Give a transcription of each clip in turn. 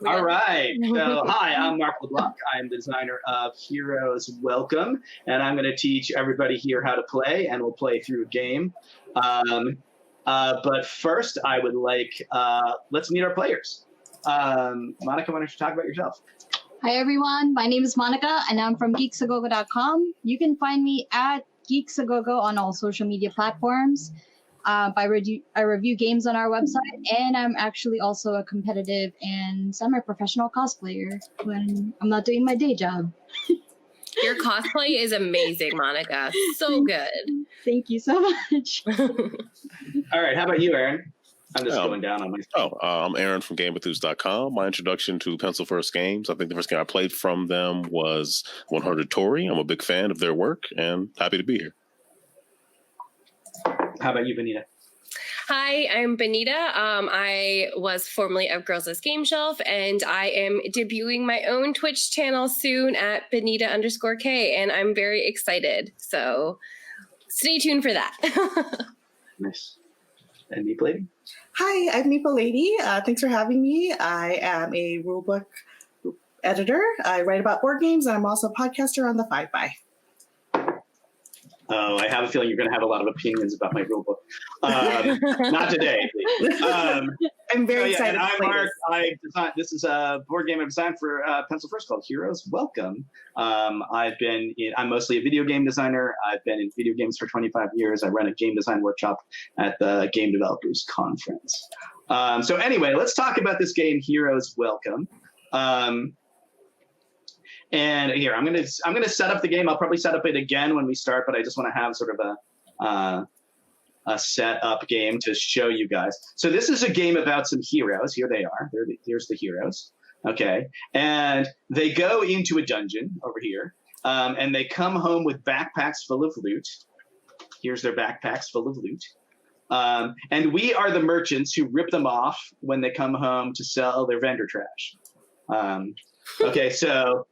All right. So, hi, I'm Mark LeBlanc. I'm the designer of Heroes Welcome, and I'm going to teach everybody here how to play, and we'll play through a game. But first, I would like, let's meet our players. Monica, why don't you talk about yourself? Hi, everyone. My name is Monica, and I'm from geeksagogo.com. You can find me at geeksagogo on all social media platforms. I review games on our website, and I'm actually also a competitive and semi-professional cosplayer when I'm not doing my day job. Your cosplay is amazing, Monica. So good. Thank you so much. All right. How about you, Aaron? I'm just going down on my... I'm Aaron from GameWithUs.com. My introduction to Pencil First Games, I think the first game I played from them was 100 Tori. I'm a big fan of their work and happy to be here. How about you, Benita? Hi, I'm Benita. I was formerly of Girls List Game Shelf, and I am debuting my own Twitch channel soon at Benita_K, and I'm very excited. So stay tuned for that. Nice. And Meeple Lady? Hi, I'm Meeple Lady. Thanks for having me. I am a rulebook editor. I write about board games, and I'm also a podcaster on the 5x. Oh, I have a feeling you're going to have a lot of opinions about my rulebook. Not today. I'm very excited. And I'm Mark. This is a board game I've designed for Pencil First called Heroes Welcome. I'm mostly a video game designer. I've been in video games for 25 years. I run a game design workshop at the Game Developers Conference. So anyway, let's talk about this game, Heroes Welcome. And here, I'm gonna set up the game. I'll probably set up it again when we start, but I just want to have sort of a set up game to show you guys. So this is a game about some heroes. Here they are. Here's the heroes. Okay, and they go into a dungeon over here, and they come home with backpacks full of loot. Here's their backpacks full of loot. And we are the merchants who rip them off when they come home to sell their vendor trash. Okay, so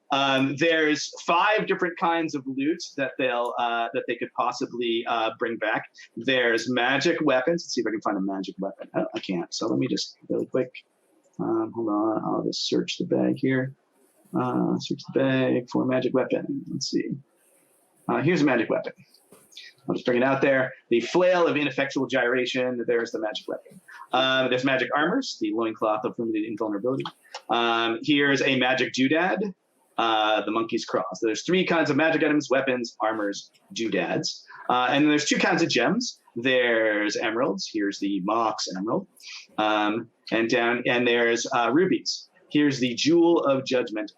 there's 5 different kinds of loot that they could possibly bring back. There's magic weapons. Let's see if I can find a magic weapon. Oh, I can't. So let me just really quick. Hold on. I'll just search the bag here. Search the bag for a magic weapon. Let's see. Here's a magic weapon. I'll just bring it out there. The flail of ineffectual gyration. There's the magic weapon. There's magic armors, the loincloth of limited invulnerability. Here's a magic doodad, the monkey's cross. So there's 3 kinds of magic items: weapons, armors, doodads. And then there's 2 kinds of gems. There's emeralds. Here's the Mox emerald. And there's rubies. Here's the Jewel of Judgment.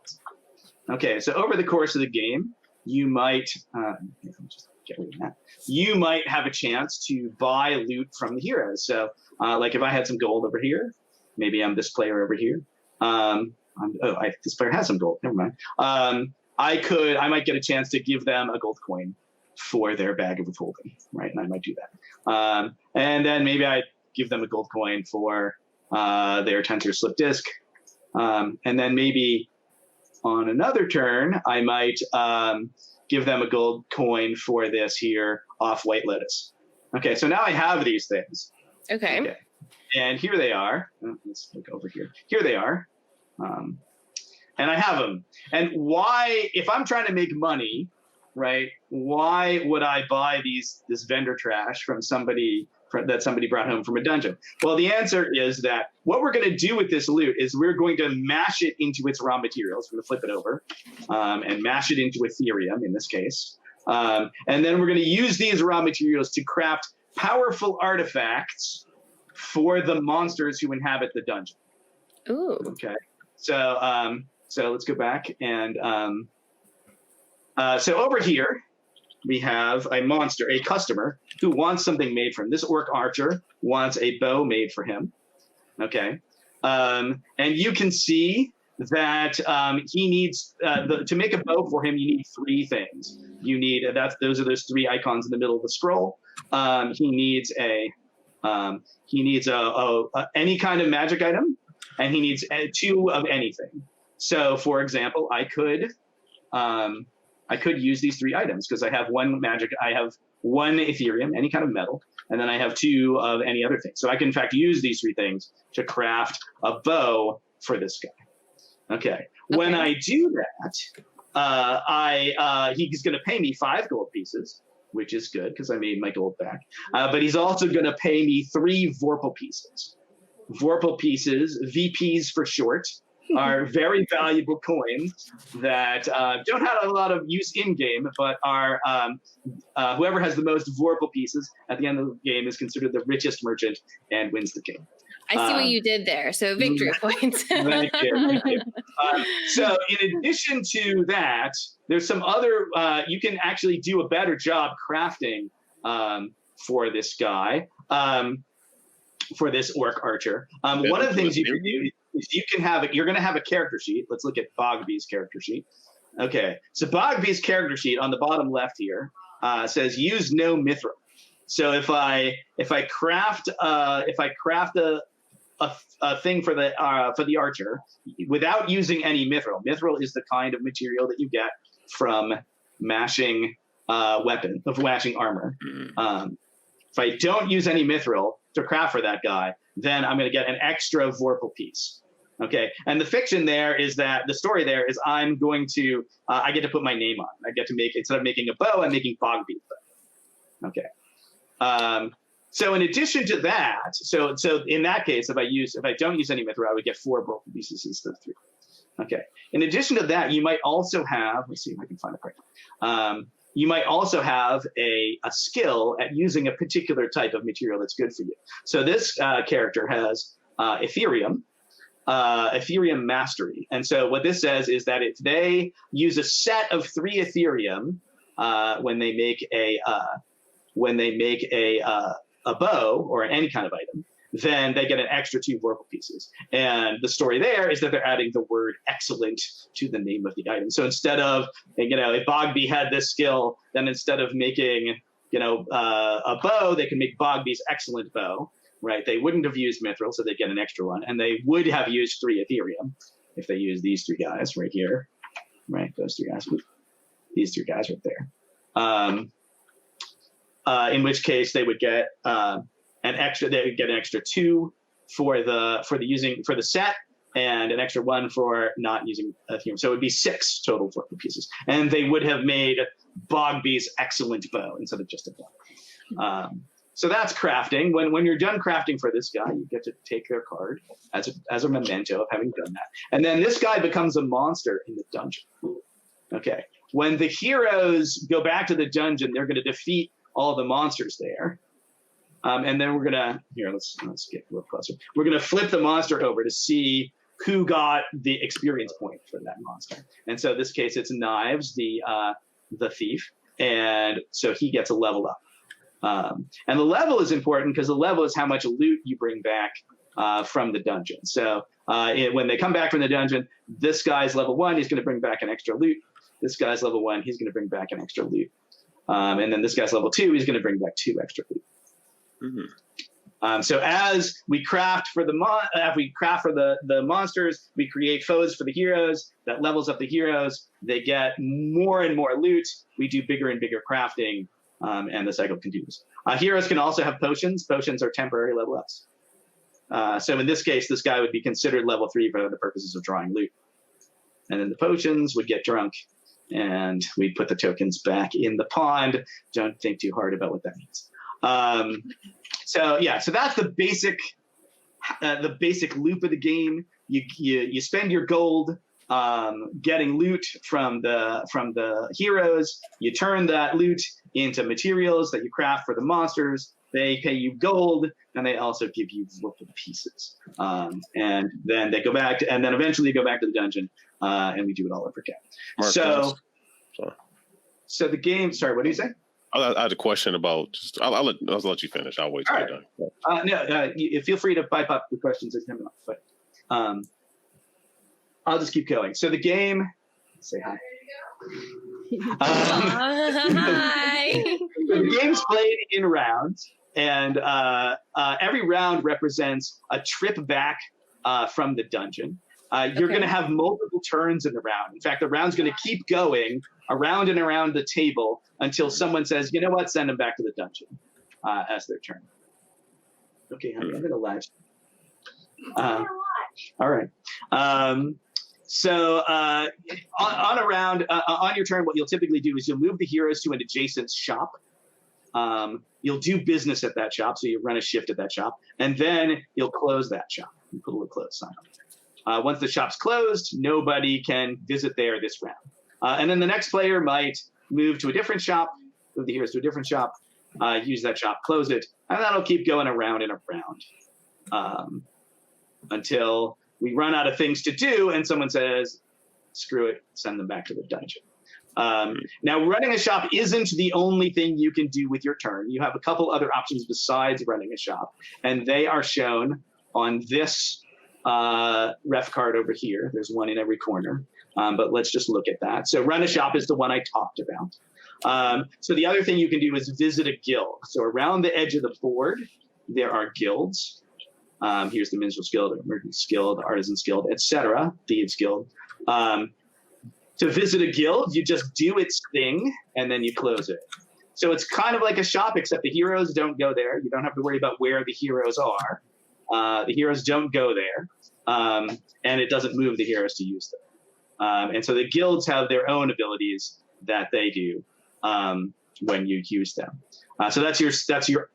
Okay, so over the course of the game, you might get rid of that. You might have a chance to buy loot from the heroes. So, like if I had some gold over here, maybe I'm this player over here. This player has some gold. Never mind. I might get a chance to give them a gold coin for their bag of withholding, right? And I might do that. And then maybe I give them a gold coin for their tensor slip disk. And then maybe on another turn, I might give them a gold coin for this here off White Lotus. Okay, so now I have these things. Okay. And here they are. Let's look over here. Here they are. And I have them. And why, if I'm trying to make money, right, why would I buy this vendor trash from somebody that somebody brought home from a dungeon? Well, the answer is that what we're going to do with this loot is we're going to mash it into its raw materials. We're going to flip it over and mash it into Ethereum in this case. And then we're going to use these raw materials to craft powerful artifacts for the monsters who inhabit the dungeon. Ooh. Okay. So let's go back and so over here we have a monster, a customer who wants something made for him. This orc archer wants a bow made for him. Okay. And you can see that he needs to make a bow for him. You need 3 things. You need those are those 3 icons in the middle of the scroll. He needs any kind of magic item, and he needs 2 of anything. So, for example, I could use these 3 items because I have 1 magic. I have 1 Ethereum, any kind of metal, and then I have 2 of any other thing. So I can, in fact, use these 3 things to craft a bow for this guy. Okay. When I do that, he's going to pay me 5 gold pieces, which is good because I made my gold back. But he's also going to pay me 3 Vorpal pieces. Vorpal pieces, VPs for short, are very valuable coins that don't have a lot of use in game, but are whoever has the most Vorpal pieces at the end of the game is considered the richest merchant and wins the game. I see what you did there. So victory points. Thank you. So in addition to that, there's some other, you can actually do a better job crafting for this guy, for this orc archer. One of the things you can do is you can have it, you're going to have a character sheet. Let's look at Bogby's character sheet. Okay, so Bogby's character sheet on the bottom left here says use no mithril. So if I craft a thing for the archer without using any mithril. Mithril is the kind of material that you get from mashing mashing armor. If I don't use any mithril to craft for that guy, then I'm going to get an extra Vorpal piece. Okay, and the fiction there is that the story there is I'm going to I get to put my name on. I get to make, instead of making a bow, I'm making Bogby's bow. Okay. So in addition to that, so in that case, if I don't use any mithril, I would get 4 Vorpal pieces instead of 3. Okay. In addition to that, you might also have, let's see if I can find it right. You might also have a skill at using a particular type of material that's good for you. So this character has Ethereum Mastery. And so what this says is that if they use a set of 3 Ethereum when they make a bow or any kind of item, then they get an extra 2 Vorpal pieces. And the story there is that they're adding the word excellent to the name of the item. So instead of, if Bogby had this skill, then instead of making, a bow, they can make Bogby's excellent bow, right? They wouldn't have used mithril, so they get an extra one. And they would have used 3 Ethereum if they used these 3 guys right here, right? Those 3 guys, these 3 guys right there. In which case they would get an extra 2 for the set, and an extra 1 for not using Ethereum. So it would be 6 total Vorpal pieces, and they would have made Bogby's excellent bow instead of just a bow. So that's crafting. When you're done crafting for this guy, you get to take their card as a memento of having done that, and then this guy becomes a monster in the dungeon. Okay, when the heroes go back to the dungeon, they're going to defeat all the monsters there. And then we're gonna, let's get a little closer. We're gonna flip the monster over to see who got the experience point for that monster. And so in this case, it's Knives, the thief. And so he gets a level up. And the level is important because the level is how much loot you bring back from the dungeon. So when they come back from the dungeon, this guy's level 1, he's gonna bring back an extra loot. This guy's level 1, he's gonna bring back an extra loot. And then this guy's level 2, he's going to bring back 2 extra loot. So as we craft for the monsters, we create foes for the heroes. That levels up the heroes. They get more and more loot. We do bigger and bigger crafting, and the cycle continues. Heroes can also have potions. Potions are temporary level ups. So in this case, this guy would be considered level 3 for the purposes of drawing loot. And then the potions would get drunk, and we put the tokens back in the pond. Don't think too hard about what that means. So that's the basic loop of the game. You spend your gold getting loot from the heroes. You turn that loot into materials that you craft for the monsters. They pay you gold, and they also give you Vorpal pieces. And then they go back, and then eventually go back to the dungeon, and we do it all over again. Mark, so the game. Sorry, what do you say? I had a question about. I'll let you finish. I'll wait till you're done. You feel free to pipe up the questions as come up, but I'll just keep going. So the game. Say hi. Hi. The game's played in rounds, and every round represents a trip back from the dungeon. You're going to have multiple turns in the round. In fact, the round's going to keep going around and around the table until someone says, you know what, send them back to the dungeon as their turn. Okay, I'm going to live. All right. So on your turn, what you'll typically do is you'll move the heroes to an adjacent shop. You'll do business at that shop, so you run a shift at that shop, and then you'll close that shop. You put a little close sign on it. Once the shop's closed, nobody can visit there this round. And then the next player might move to a different shop, move the heroes to a different shop, use that shop, close it, and that'll keep going around and around until we run out of things to do and someone says, screw it, send them back to the dungeon. Now, running a shop isn't the only thing you can do with your turn. You have a couple other options besides running a shop, and they are shown on this ref card over here. There's one in every corner, but let's just look at that. So run a shop is the one I talked about. So the other thing you can do is visit a guild. So around the edge of the board, there are guilds. Here's the Minstrels Guild, Merchants Guild, Artisans Guild, etc., Thieves Guild. To visit a guild, you just do its thing, and then you close it. So it's kind of like a shop, except the heroes don't go there. You don't have to worry about where the heroes are. The heroes don't go there, and it doesn't move the heroes to use them. And so the guilds have their own abilities that they do when you use them. So that's your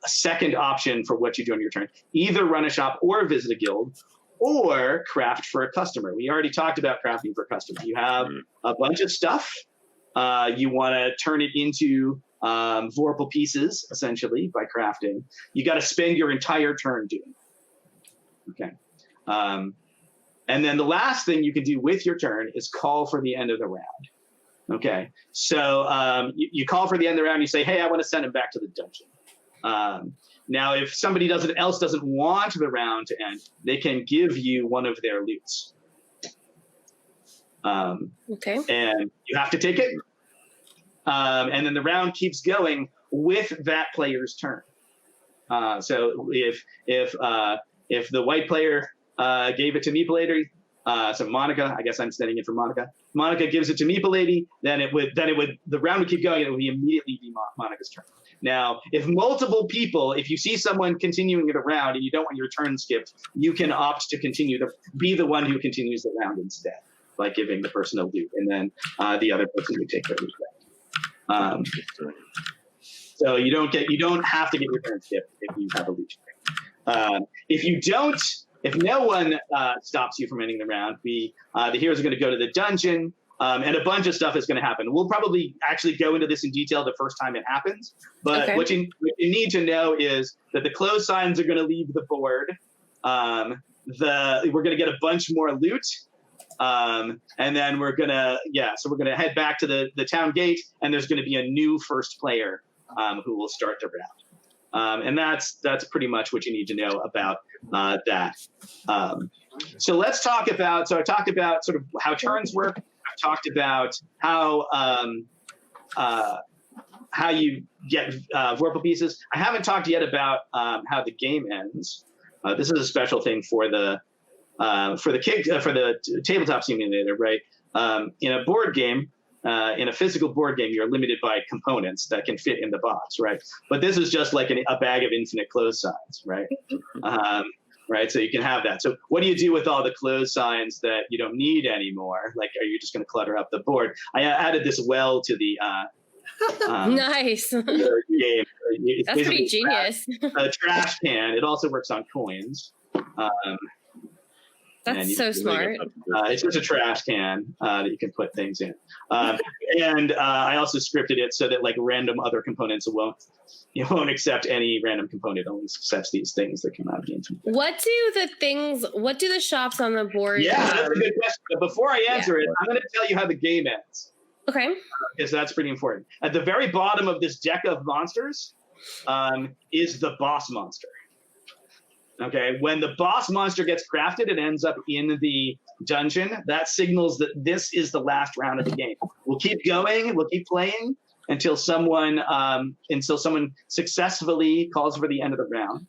second option for what you do on your turn. Either run a shop or visit a guild, or craft for a customer. We already talked about crafting for a customer. You have a bunch of stuff. You want to turn it into Vorpal pieces, essentially, by crafting. You got to spend your entire turn doing it. Okay. And then the last thing you can do with your turn is call for the end of the round. Okay. So you call for the end of the round. You say, hey, I want to send him back to the dungeon. Now, if somebody else doesn't want the round to end, they can give you one of their loots. Okay. And you have to take it. And then the round keeps going with that player's turn. So if the white player gave it to Meeple, so Monica, I guess I'm standing in for Monica. Monica gives it to Meeple Lady, then the round would keep going, and it would immediately be Monica's turn. Now, if you see someone continuing it around and you don't want your turn skipped, you can opt to be the one who continues the round instead by giving the person a loot, and then the other person would take their loot back. So you don't have to get your turn skipped if you have a loot. If no one stops you from ending the round, the heroes are going to go to the dungeon, and a bunch of stuff is going to happen. We'll probably actually go into this in detail the first time it happens, but okay. what you need to know is that the close signs are going to leave the board. We're going to get a bunch more loot, and then we're going to head back to the town gate, and there's going to be a new first player who will start the round. And that's pretty much what you need to know about that. So let's talk about. So I talked about sort of how turns work. I've talked about how you get Vorpal pieces. I haven't talked yet about how the game ends. This is a special thing for the tabletop simulator, right? In a board game. In a physical board game, you're limited by components that can fit in the box, right? But this is just like a bag of infinite close signs, right? Right, so you can have that. So what do you do with all the close signs that you don't need anymore? Like, are you just going to clutter up the board? I added this well to the nice game. That's pretty genius. A trash can. It also works on coins. That's so smart. It's just a trash can that you can put things in. And I also scripted it so that like random other components won't accept any random component. It only accepts these things that come out of the infinite. What do the shops on the board? Yeah, that's a good question. But before I answer it, I'm going to tell you how the game ends. Okay. Because that's pretty important. At the very bottom of this deck of monsters is the boss monster. Okay, when the boss monster gets crafted and ends up in the dungeon, that signals that this is the last round of the game. We'll keep going, we'll keep playing until someone successfully calls for the end of the round.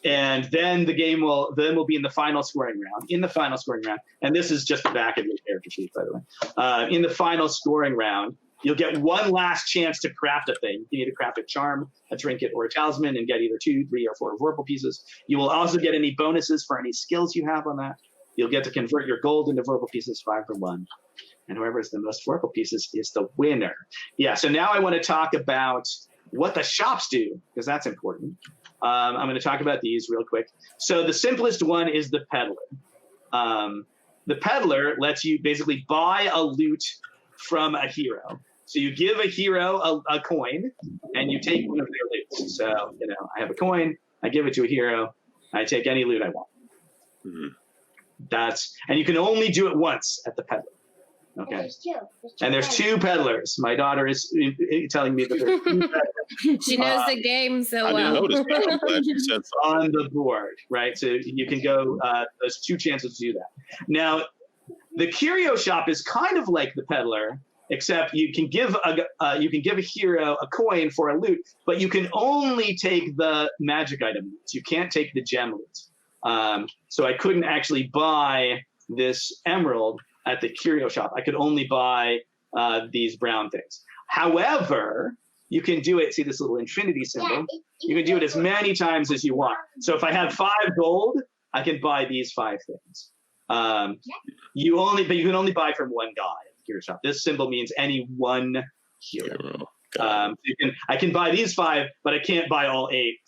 And then the game will be in the final scoring round. And this is just the back of your character sheet, by the way. In the final scoring round, you'll get one last chance to craft a thing. You need to craft a charm, a trinket, or a talisman and get either 2, 3, or 4 Vorpal pieces. You will also get any bonuses for any skills you have on that. you'll get to convert your gold into verbal pieces 5 for 1. And whoever has the most verbal pieces is the winner. Yeah, so now I want to talk about what the shops do, because that's important. I'm going to talk about these real quick. So the simplest one is the peddler. The peddler lets you basically buy a loot from a hero. So you give a hero a coin, and you take one of their loots. So, I have a coin, I give it to a hero, I take any loot I want. Mm-hmm. And you can only do it once at the peddler. Okay. And there's two peddlers. My daughter is telling me that there's 2 peddlers. She knows the game so well. I didn't notice, but I'm glad you said so. On the board, right? So you can go, there's 2 chances to do that. Now, the Curio Shop is kind of like the peddler, except you can give a hero a coin for a loot, but you can only take the magic item loots. You can't take the gem loots. So I couldn't actually buy this emerald at the Curio Shop. I could only buy these brown things. However, you can do it. See this little infinity symbol? You can do it as many times as you want. So if I have 5 gold, I can buy these 5 things. But you can only buy from one guy at the Curio Shop. This symbol means any one hero. I can buy these 5, but I can't buy all 8.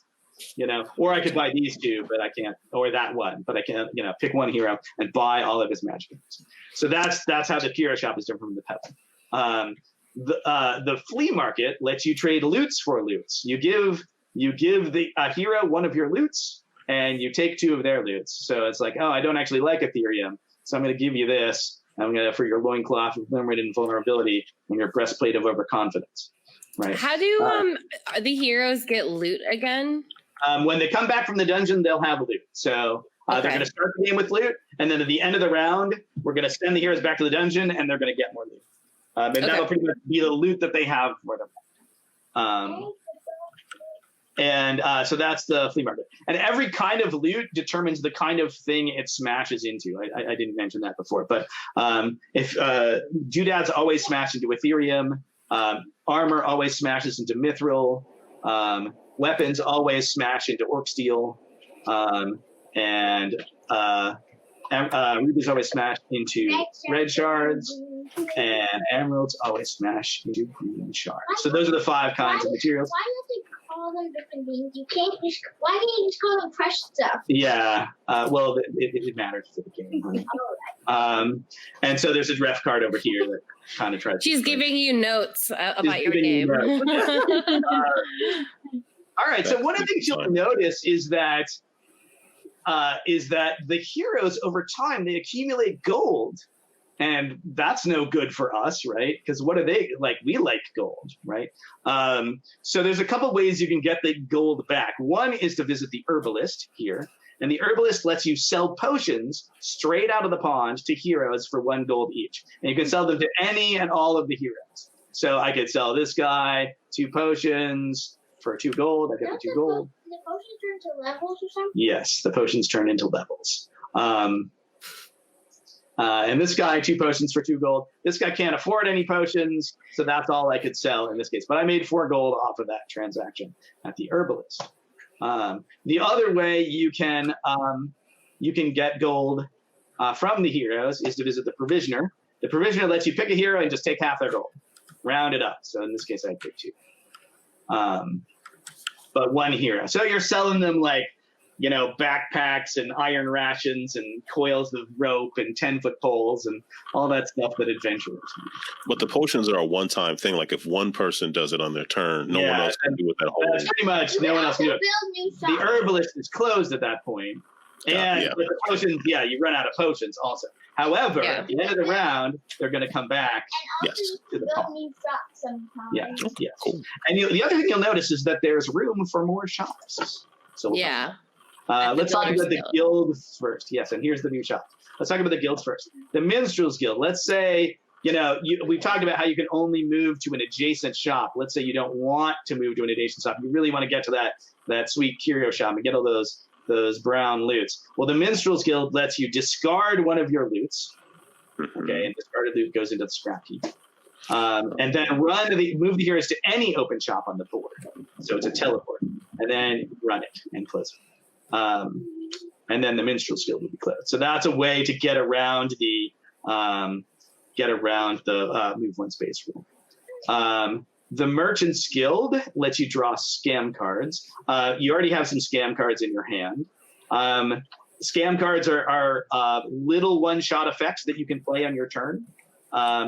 Or I could buy these 2, but I can't, or that one, but I can't, pick one hero and buy all of his magic items. So that's how the Curio Shop is different from the peddler. The flea market lets you trade loots for loots. You give a hero one of your loots, and you take 2 of their loots. So it's like, oh, I don't actually like Ethereum, so I'm going to give you this. I'm going to for your loincloth of limited invulnerability and your breastplate of overconfidence. Right? How do the heroes get loot again? When they come back from the dungeon, they'll have loot. So they're going to start the game with loot, and then at the end of the round, we're going to send the heroes back to the dungeon, and they're going to get more loot. And that'll pretty much be the loot that they have for them. So that's the flea market. And every kind of loot determines the kind of thing it smashes into. I didn't mention that before, but if doodads always smash into Ethereum, armor always smashes into mithril, weapons always smash into orc steel, and rubies always smash into red shards, and emeralds always smash into green shards. So those are the 5 kinds of materials. Why do you call them different things? Why can't you just call them precious stuff? Yeah, well, it matters for the game. Right? And so there's a ref card over here that kind of tries. She's giving you notes about your game. All right. So one of the things you'll notice is that the heroes over time, they accumulate gold, and that's no good for us, right? Because what are they like? We like gold, right? So there's a couple ways you can get the gold back. One is to visit the herbalist here, and the herbalist lets you sell potions straight out of the pond to heroes for 1 gold each, and you can sell them to any and all of the heroes. So I could sell this guy 2 potions for 2 gold. I get the 2 gold. The potions turn into levels or something? Yes, the potions turn into levels. And this guy, 2 potions for 2 gold. This guy can't afford any potions, so that's all I could sell in this case. But I made 4 gold off of that transaction at the herbalist. The other way you can get gold from the heroes is to visit the provisioner. The provisioner lets you pick a hero and just take half their gold, round it up. So in this case, I picked 2. But 1 hero. So you're selling them like, backpacks and iron rations and coils of rope and 10-foot poles and all that stuff that adventurers need. But the potions are a one-time thing. Like if one person does it on their turn, no one else can do it that whole. That's pretty much no one else can do it. The herbalist is closed at that point. And with the potions, you run out of potions also. However, at the end of the round, they're going to come back to the pond. Yeah. Okay, cool. And the other thing you'll notice is that there's room for more shops. So let's talk about the guild first. Yes, and here's the new shop. Let's talk about the guilds first. The Minstrels Guild. Let's say, we've talked about how you can only move to an adjacent shop. Let's say you don't want to move to an adjacent shop. You really want to get to that sweet Curio Shop and get all those brown loots. Well, the Minstrels Guild lets you discard one of your loots. Okay, and discarded loot goes into the scrap heap. And then move the heroes to any open shop on the board. So it's a teleport. And then run it and close it. and then the Minstrel's Guild would be closed. So that's a way to get around the move one space rule. The Merchant's Guild lets you draw scam cards. You already have some scam cards in your hand. Scam cards are little one-shot effects that you can play on your turn.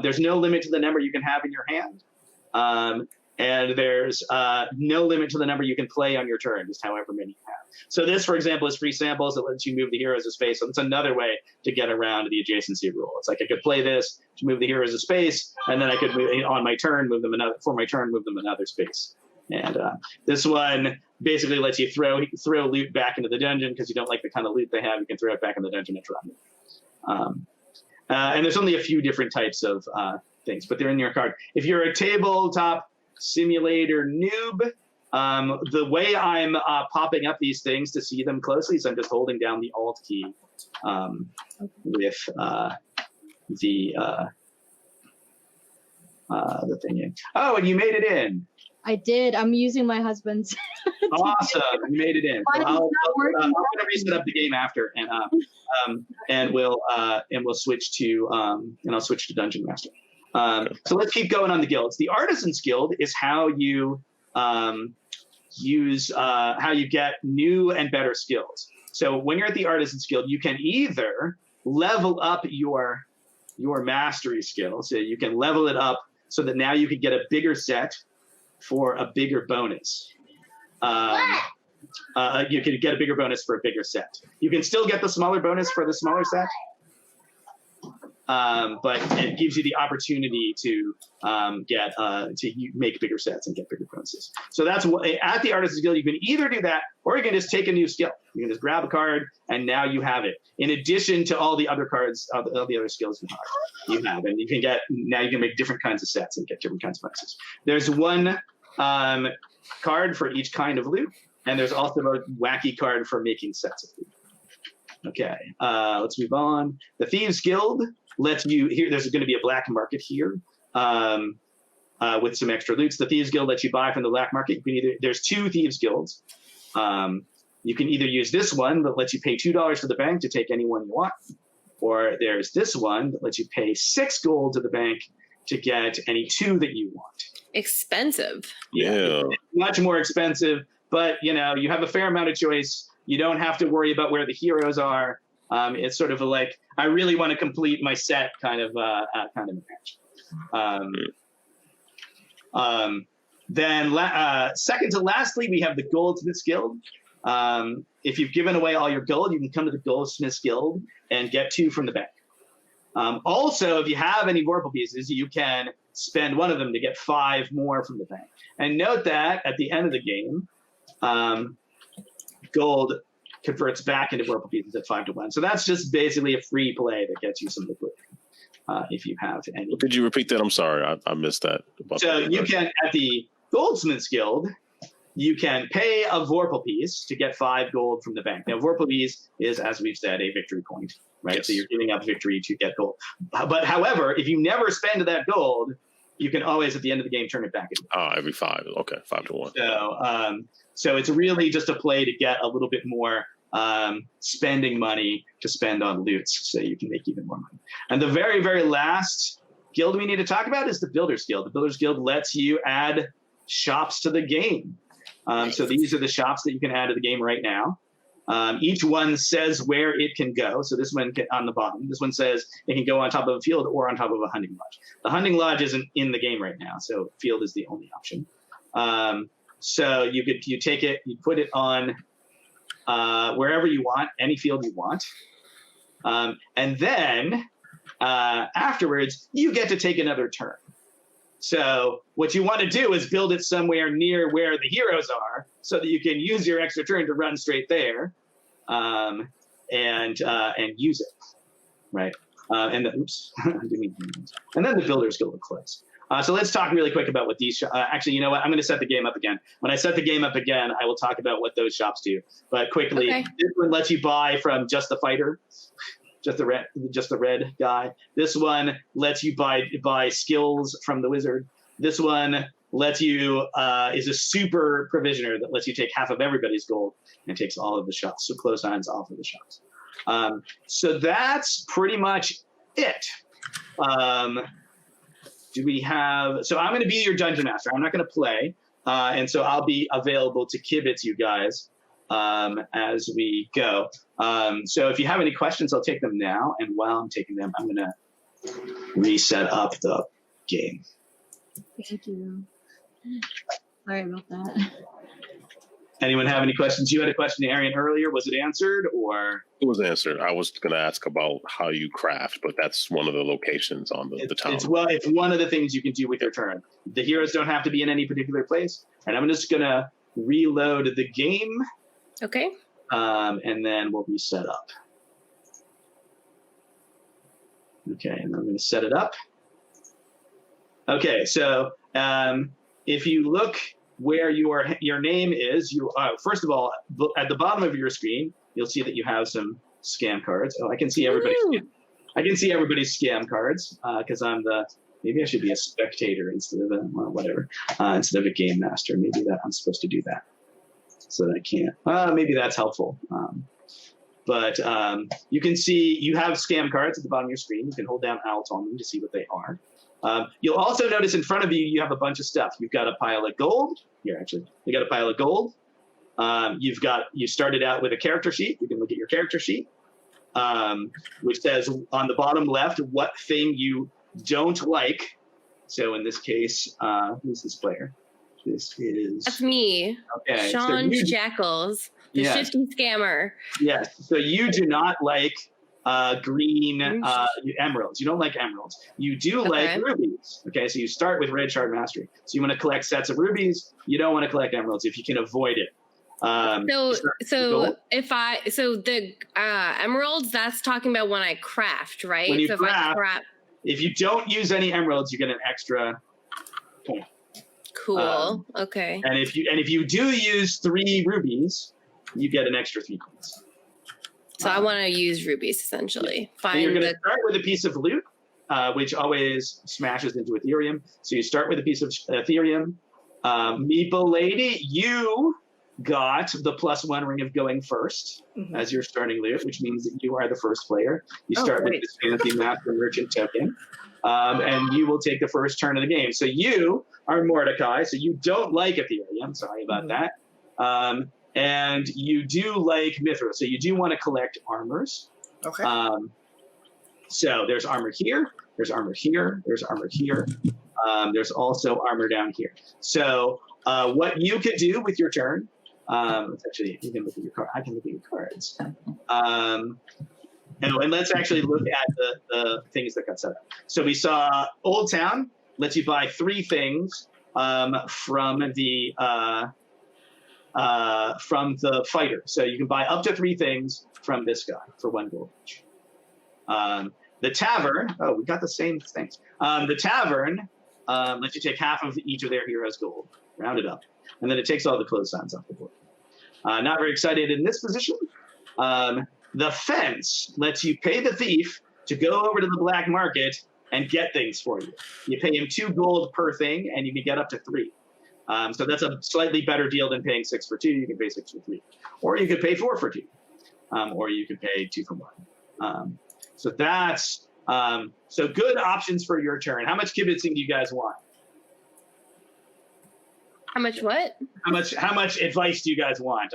There's no limit to the number you can have in your hand. And there's no limit to the number you can play on your turn, just however many you have. So this, for example, is free samples that lets you move the heroes of space. So it's another way to get around the adjacency rule. It's like I could play this to move the heroes of space, and then I could move on my turn, move them another space. And this one basically lets you throw loot back into the dungeon because you don't like the kind of loot they have. You can throw it back in the dungeon and run it. And there's only a few different types of things, but they're in your card. If you're a tabletop simulator noob, the way I'm popping up these things to see them closely is I'm just holding down the Alt key with the thing in. Oh, and you made it in. I did. I'm using my husband's. Awesome, you made it in. So I'm going to reset up the game after, and we'll switch to I'll switch to Dungeon Master. So let's keep going on the guilds. The Artisans Guild is how you how you get new and better skills. So when you're at the Artisans Guild, you can either level up your mastery skill. So you can level it up so that now you can get a bigger set for a bigger bonus. You can get a bigger bonus for a bigger set. You can still get the smaller bonus for the smaller set, but it gives you the opportunity to make bigger sets and get bigger bonuses. So that's what, at the Artisans Guild, you can either do that, or you can just take a new skill. You can just grab a card, and now you have it. In addition to all the other cards, all the other skills you have, and you can make different kinds of sets and get different kinds of bonuses. There's one card for each kind of loot, and there's also a wacky card for making sets of loot. Okay, let's move on. The Thieves Guild lets you, here, there's going to be a black market here with some extra loots. The Thieves Guild lets you buy from the black market. You can there's two Thieves Guilds. You can either use this one that lets you pay $2 to the bank to take any one you want, or there's this one that lets you pay 6 gold to the bank to get any 2 that you want. Expensive. Yeah. It's much more expensive, but you have a fair amount of choice. You don't have to worry about where the heroes are. It's sort of like, I really want to complete my set kind of match. Then second to lastly, we have the Goldsmiths Guild. If you've given away all your gold, you can come to the Goldsmiths Guild and get 2 from the bank. Also, if you have any Vorpal pieces, you can spend one of them to get 5 more from the bank. And note that at the end of the game, gold converts back into Vorpal pieces at 5-1. So that's just basically a free play that gets you some liquidity. If you have any. Could you repeat that? I'm sorry, I missed that. So you can, at the Goldsmiths Guild, you can pay a Vorpal piece to get 5 gold from the bank. Now, Vorpal piece is, as we've said, a victory point, right? Yes. So you're giving up victory to get gold. But however, if you never spend that gold, you can always, at the end of the game, turn it back in. Oh, every 5. Okay, 5-1. So it's really just a play to get a little bit more spending money to spend on loots, so you can make even more money. And the very, very last guild we need to talk about is the Builders Guild. The Builders Guild lets you add shops to the game. So these are the shops that you can add to the game right now. Each one says where it can go. So this one on the bottom. This one says it can go on top of a field or on top of a hunting lodge. The hunting lodge isn't in the game right now, so field is the only option. So you take it, you put it on wherever you want, any field you want. And then afterwards, you get to take another turn. So what you want to do is build it somewhere near where the heroes are so that you can use your extra turn to run straight there and use it, right? And then the Builders Guild will close. So let's talk really quick about what these actually, you know what? I'm going to set the game up again. When I set the game up again, I will talk about what those shops do. But quickly, okay. This one lets you buy from Just the Fighter, just the red guy. This one lets you buy skills from the wizard. This one lets you is a super provisioner that lets you take half of everybody's gold and takes all of the shops, so close signs off of the shops. So that's pretty much it. Do we have? So I'm going to be your dungeon master. I'm not going to play, and so I'll be available to kibitz you guys as we go. So if you have any questions, I'll take them now. And while I'm taking them, I'm going to reset up the game. Thank you. Sorry about that. Anyone have any questions? You had a question, Arian, earlier. Was it answered or? It was answered. I was going to ask about how you craft, but that's one of the locations on the town. It's one of the things you can do with your turn. The heroes don't have to be in any particular place. And I'm just going to reload the game. Okay. And then we'll reset up. Okay, and I'm going to set it up. Okay, so if you look where your name is, first of all, at the bottom of your screen, you'll see that you have some scam cards. Oh, I can see everybody's. I can see everybody's scam cards because I'm the. Maybe I should be a spectator instead of instead of a game master. Maybe I'm supposed to do that, so that I can't. Maybe that's helpful. But you can see you have scam cards at the bottom of your screen. You can hold down Alt on them to see what they are. You'll also notice in front of you, you have a bunch of stuff. You've got a pile of gold. Here, actually, you got a pile of gold. You started out with a character sheet. You can look at your character sheet, which says on the bottom left what thing you don't like. So in this case, who's this player? This is... That's me, okay, Sean Jackals, the shifty scammer. Yes, so you do not like green emeralds. You don't like emeralds. You do like rubies. Okay, so you start with Red Shard Mastery. So you want to collect sets of rubies. You don't want to collect emeralds if you can avoid it. So the emeralds, that's talking about when I craft, right? When you so craft, if you don't use any emeralds, you get an extra point. Cool. Okay. And if you do use 3 rubies, you get an extra 3 points. So I want to use rubies essentially. So you're going to start with a piece of loot, which always smashes into Ethereum. So you start with a piece of Ethereum. Meeple Lady, you got the +1 ring of going first as your starting loot, which means that you are the first player. You start with this fancy master merchant token, and you will take the first turn of the game. So you are Mordecai, so you don't like Ethereum. Sorry about that. And you do like Mithril, so you do want to collect armors. Okay. So there's armor here, there's armor here, there's armor here. There's also armor down here. So what you could do with your turn, actually, you can look at your card. I can look at your cards. And let's actually look at the things that got set up. So we saw Old Town lets you buy 3 things from the fighter. So you can buy up to 3 things from this guy for 1 gold each. The tavern, we got the same things. The tavern lets you take half of each of their heroes' gold, round it up. And then it takes all the close signs off the board. Not very excited in this position. The fence lets you pay the thief to go over to the black market and get things for you. You pay him 2 gold per thing, and you can get up to 3. So that's a slightly better deal than paying 6 for 2. You can pay 6 for 3. Or you could pay 4 for 2. Or you could pay 2 for 1. So that's so good options for your turn. How much kibitzing do you guys want? How much what? How much advice do you guys want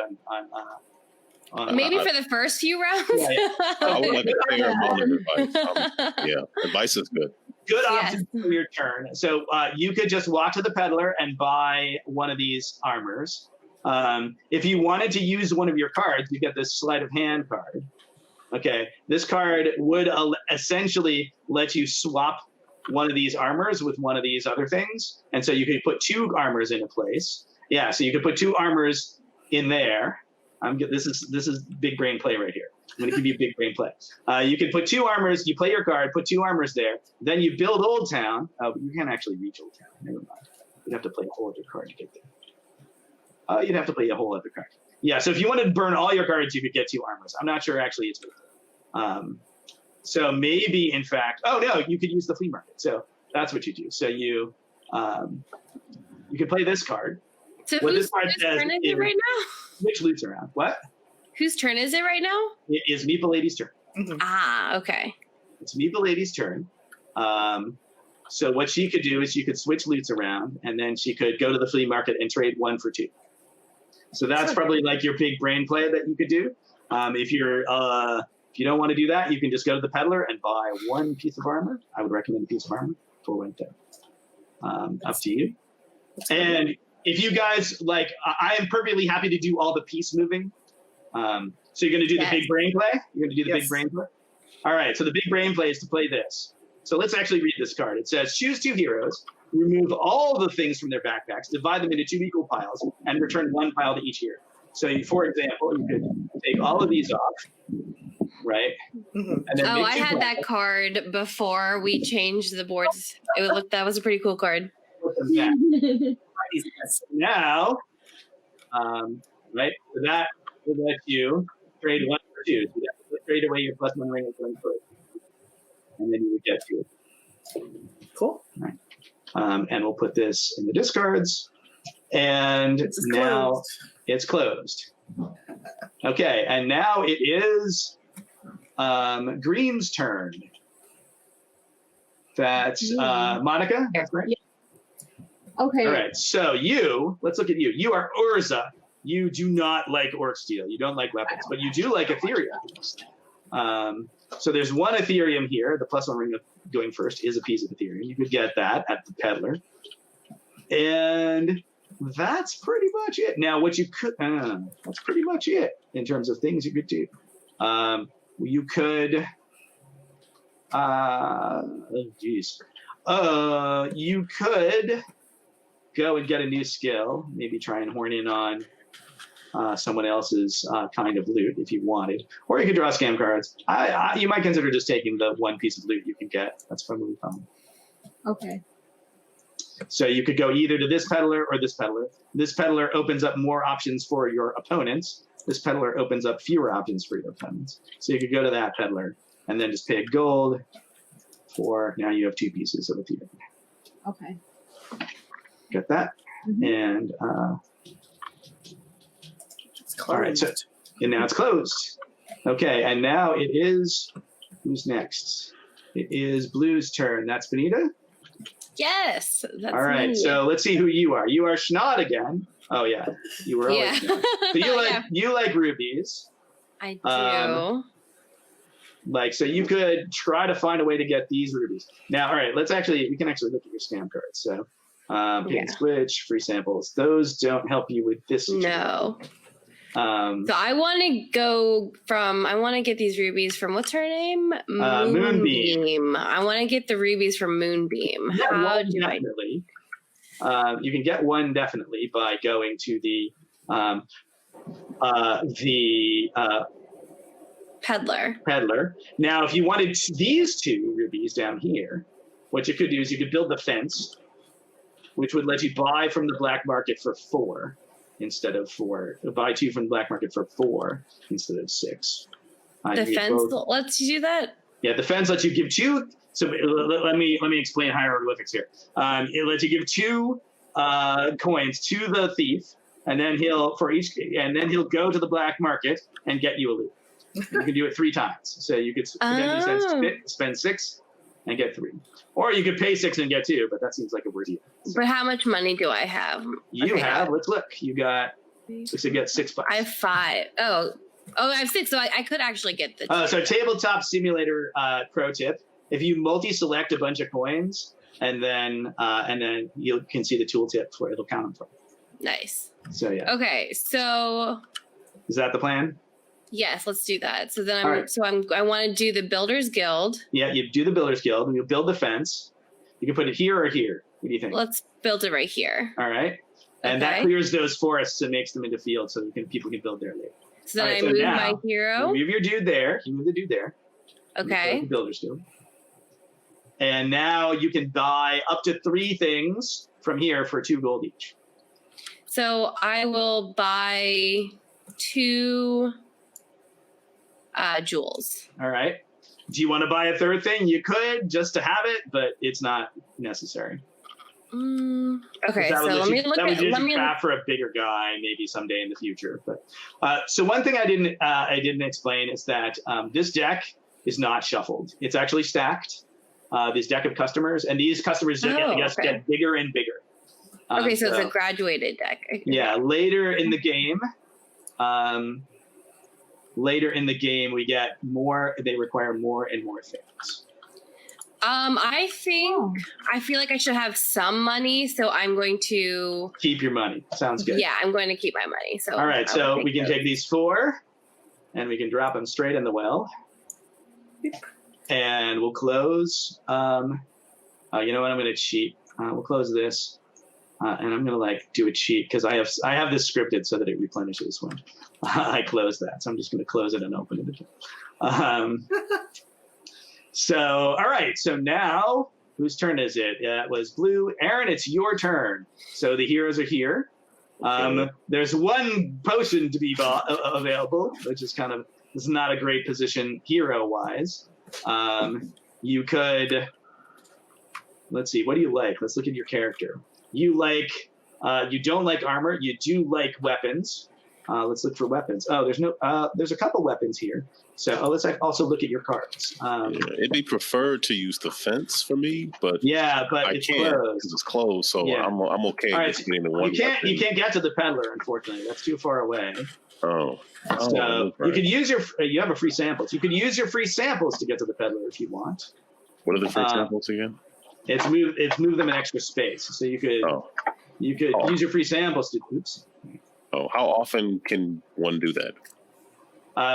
on maybe for the first few rounds? I would like a fair amount of advice. Advice is good. Good option for your turn. So you could just walk to the peddler and buy one of these armors. If you wanted to use one of your cards, you get this sleight of hand card. Okay, this card would essentially let you swap one of these armors with one of these other things. And so you could put 2 armors into place. Yeah, so you could put 2 armors in there. This is big brain play right here. I'm going to give you a big brain play. You can put 2 armors, you play your card, put 2 armors there. Then you build Old Town. But you can't actually reach Old Town. Never mind. You'd have to play a whole other card to get there. You'd have to play a whole other card. Yeah, so if you wanted to burn all your cards, you could get 2 armors. I'm not sure actually it's worth it. So maybe, in fact, oh no, you could use the flea market. So that's what you do. So you you can play this card. So What whose this card says turn is it is right now? switch loots around. What? Whose turn is it right now? It is Meeple Lady's turn. Ah, okay. It's Meeple Lady's turn. So what she could do is she could switch loots around, and then she could go to the flea market and trade 1 for 2. So that's probably like your big brain play that you could do. If you don't want to do that, you can just go to the peddler and buy 1 piece of armor. I would recommend a piece of armor for winter. Up to you. And if you guys like, I am perfectly happy to do all the piece moving. So you're going to do the big brain play? You're going to do the big brain play? All right, so the big brain play is to play this. So let's actually read this card. It says, choose 2 heroes, remove all the things from their backpacks, divide them into 2 equal piles, and return 1 pile to each hero. So for example, you could take all of these off, right? And then I had that card before we changed the boards. That was a pretty cool card. Now, right, so that will let you trade 1 for 2. So you have to trade away your +1 ring and 1 for 2. And then you would get 2. Cool. All right. And we'll put this in the discards. And now it's closed. Okay, and now it is Green's turn. That's Monica. That's right. Okay. All right. So let's look at you. You are Urza. You do not like orc steel. You don't like weapons, but you do like Ethereum. So there's 1 Ethereum here. The +1 ring going first is a piece of Ethereum. You could get that at the peddler. And that's pretty much it. Now, what you could, that's pretty much it in terms of things you could do. You could, you could go and get a new skill, maybe try and horn in on someone else's kind of loot if you wanted, or you could draw scam cards. You might consider just taking the 1 piece of loot you can get. That's probably fun. Okay. So you could go either to this peddler or this peddler. This peddler opens up more options for your opponents. This peddler opens up fewer options for your opponents. So you could go to that peddler and then just pay gold for, now you have 2 pieces of Ethereum. Okay. Get that? And all right, so and now it's closed. Okay, and now it is, who's next? It is Blue's turn. That's Benita? Yes. That's all right, me. so let's see who you are. You are Schnaud again. Oh yeah, you were always Schnaud. So you like rubies. I do. So you could try to find a way to get these rubies. Now, all right, we can actually look at your scam cards. So pay and switch, free samples. Those don't help you with this situation. No. So I want to get these rubies from, what's her name? Moonbeam. I want to get the rubies from Moonbeam. How do definitely. You can get 1 definitely by going to the peddler. Now, if you wanted these 2 rubies down here, what you could do is you could build the fence, which would let you buy from the black market for 4. Instead of 4, buy 2 from the black market for 4 instead of 6. The fence lets you do that? Yeah, the fence lets you give 2. So let me explain hieroglyphics here. It lets you give 2 coins to the thief, and then he'll go to the black market and get you a loot. You can do it 3 times. So you could spend 6 and get 3. Or you could pay 6 and get 2, but that seems like a weird deal. But how much money do I have? Let's look. You got, looks like you got $6. I have 5. Oh, I have 6, so I could actually get the so Tabletop Simulator pro tip. If you multi-select a bunch of coins, and then you can see the tooltip where it'll count them for. Nice. So yeah. Okay, so is that the plan? Yes, let's do that. So then I want to do the Builders Guild. Yeah, you do the Builders Guild, and you'll build the fence. You can put it here or here. What do you think? Let's build it right here. All right. And that clears those forests and makes them into fields, so people can build there later. So then I move my hero. You move your dude there. You move the dude there. Okay. The Builders Guild. And now you can buy up to 3 things from here for 2 gold each. So I will buy 2 jewels. All right. Do you want to buy a 3rd thing? You could just to have it, but it's not necessary. Okay, so let me look at. Let me craft for a bigger guy, maybe someday in the future. But so one thing I didn't explain is that this deck is not shuffled; it's actually stacked. This deck of customers, and these customers get bigger and bigger. Okay, so it's a graduated deck. Okay. Yeah, later in the game, we get more. They require more and more things. I feel like I should have some money, so I'm going to keep your money. Sounds good. Yeah, I'm going to keep my money. So all right, so we can take these 4, and we can drop them straight in the well, and we'll close. You know what? I'm going to cheat. We'll close this, and I'm going to do a cheat because I have this scripted so that it replenishes when I close that. So I'm just going to close it and open it again. So, all right. So now, whose turn is it? It was blue. Aaron, it's your turn. So the heroes are here. Okay. There's one potion to be available, which is is not a great position hero-wise. You could, let's see, what do you like? Let's look at your character. You don't like armor. You do like weapons. Let's look for weapons. Oh, there's a couple weapons here. So let's also look at your cards. It'd be preferred to use the fence for me, but but it's closed. It's closed, so yeah. I'm okay right, with getting the one. You can't get to the peddler, unfortunately. That's too far away. Oh. So you can use you have a free samples. You can use your free samples to get to the peddler if you want. What are the free samples again? It's move them in extra space. So you could use your free samples to. Oops. Oh, how often can one do that?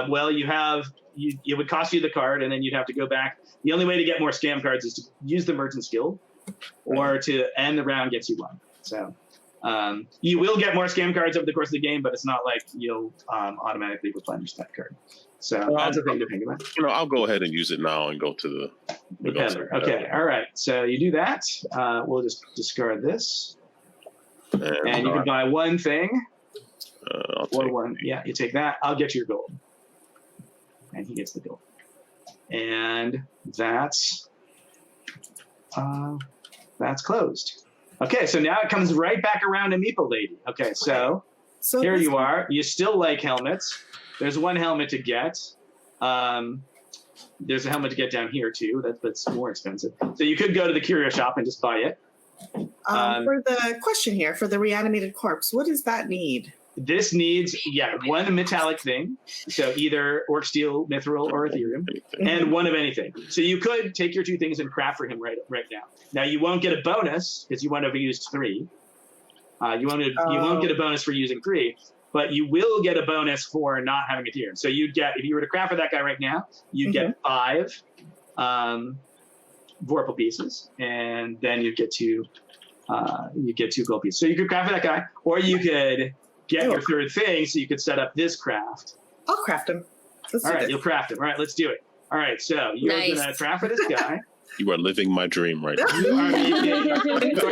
Well, it would cost you the card, and then you'd have to go back. The only way to get more scam cards is to use the Merchant's Guild, or to end the round gets you one. So you will get more scam cards over the course of the game, but it's not like you'll automatically replenish that card. So that's a thing to think about. I'll go ahead and use it now and go to the peddler. Okay, all right. So you do that. We'll just discard this, and you can buy one thing. You take that. I'll get your gold. And he gets the gold. And that's closed. Okay, so now it comes right back around to Meeple Lady. Okay, so here you are. You still like helmets. There's one helmet to get. There's a helmet to get down here too. That's more expensive. So you could go to the Curio Shop and just buy it. For the question here, for the reanimated corpse, what does that need? This needs, one metallic thing. So either Orc Steel, Mithril, or Ethereum, and one of anything. So you could take your 2 things and craft for him right now. Now you won't get a bonus because you won't have used 3. You won't get a bonus for using 3, but you will get a bonus for not having Ethereum. So you'd get, if you were to craft for that guy right now, you'd get 5 Vorpal pieces, and then you get 2 gold pieces. So you could craft for that guy, or you could get your 3rd thing, so you could set up this craft. I'll craft him. All right, you'll craft him. All right, let's do it. All right, so you're going to craft for this guy. You are living my dream right now. You are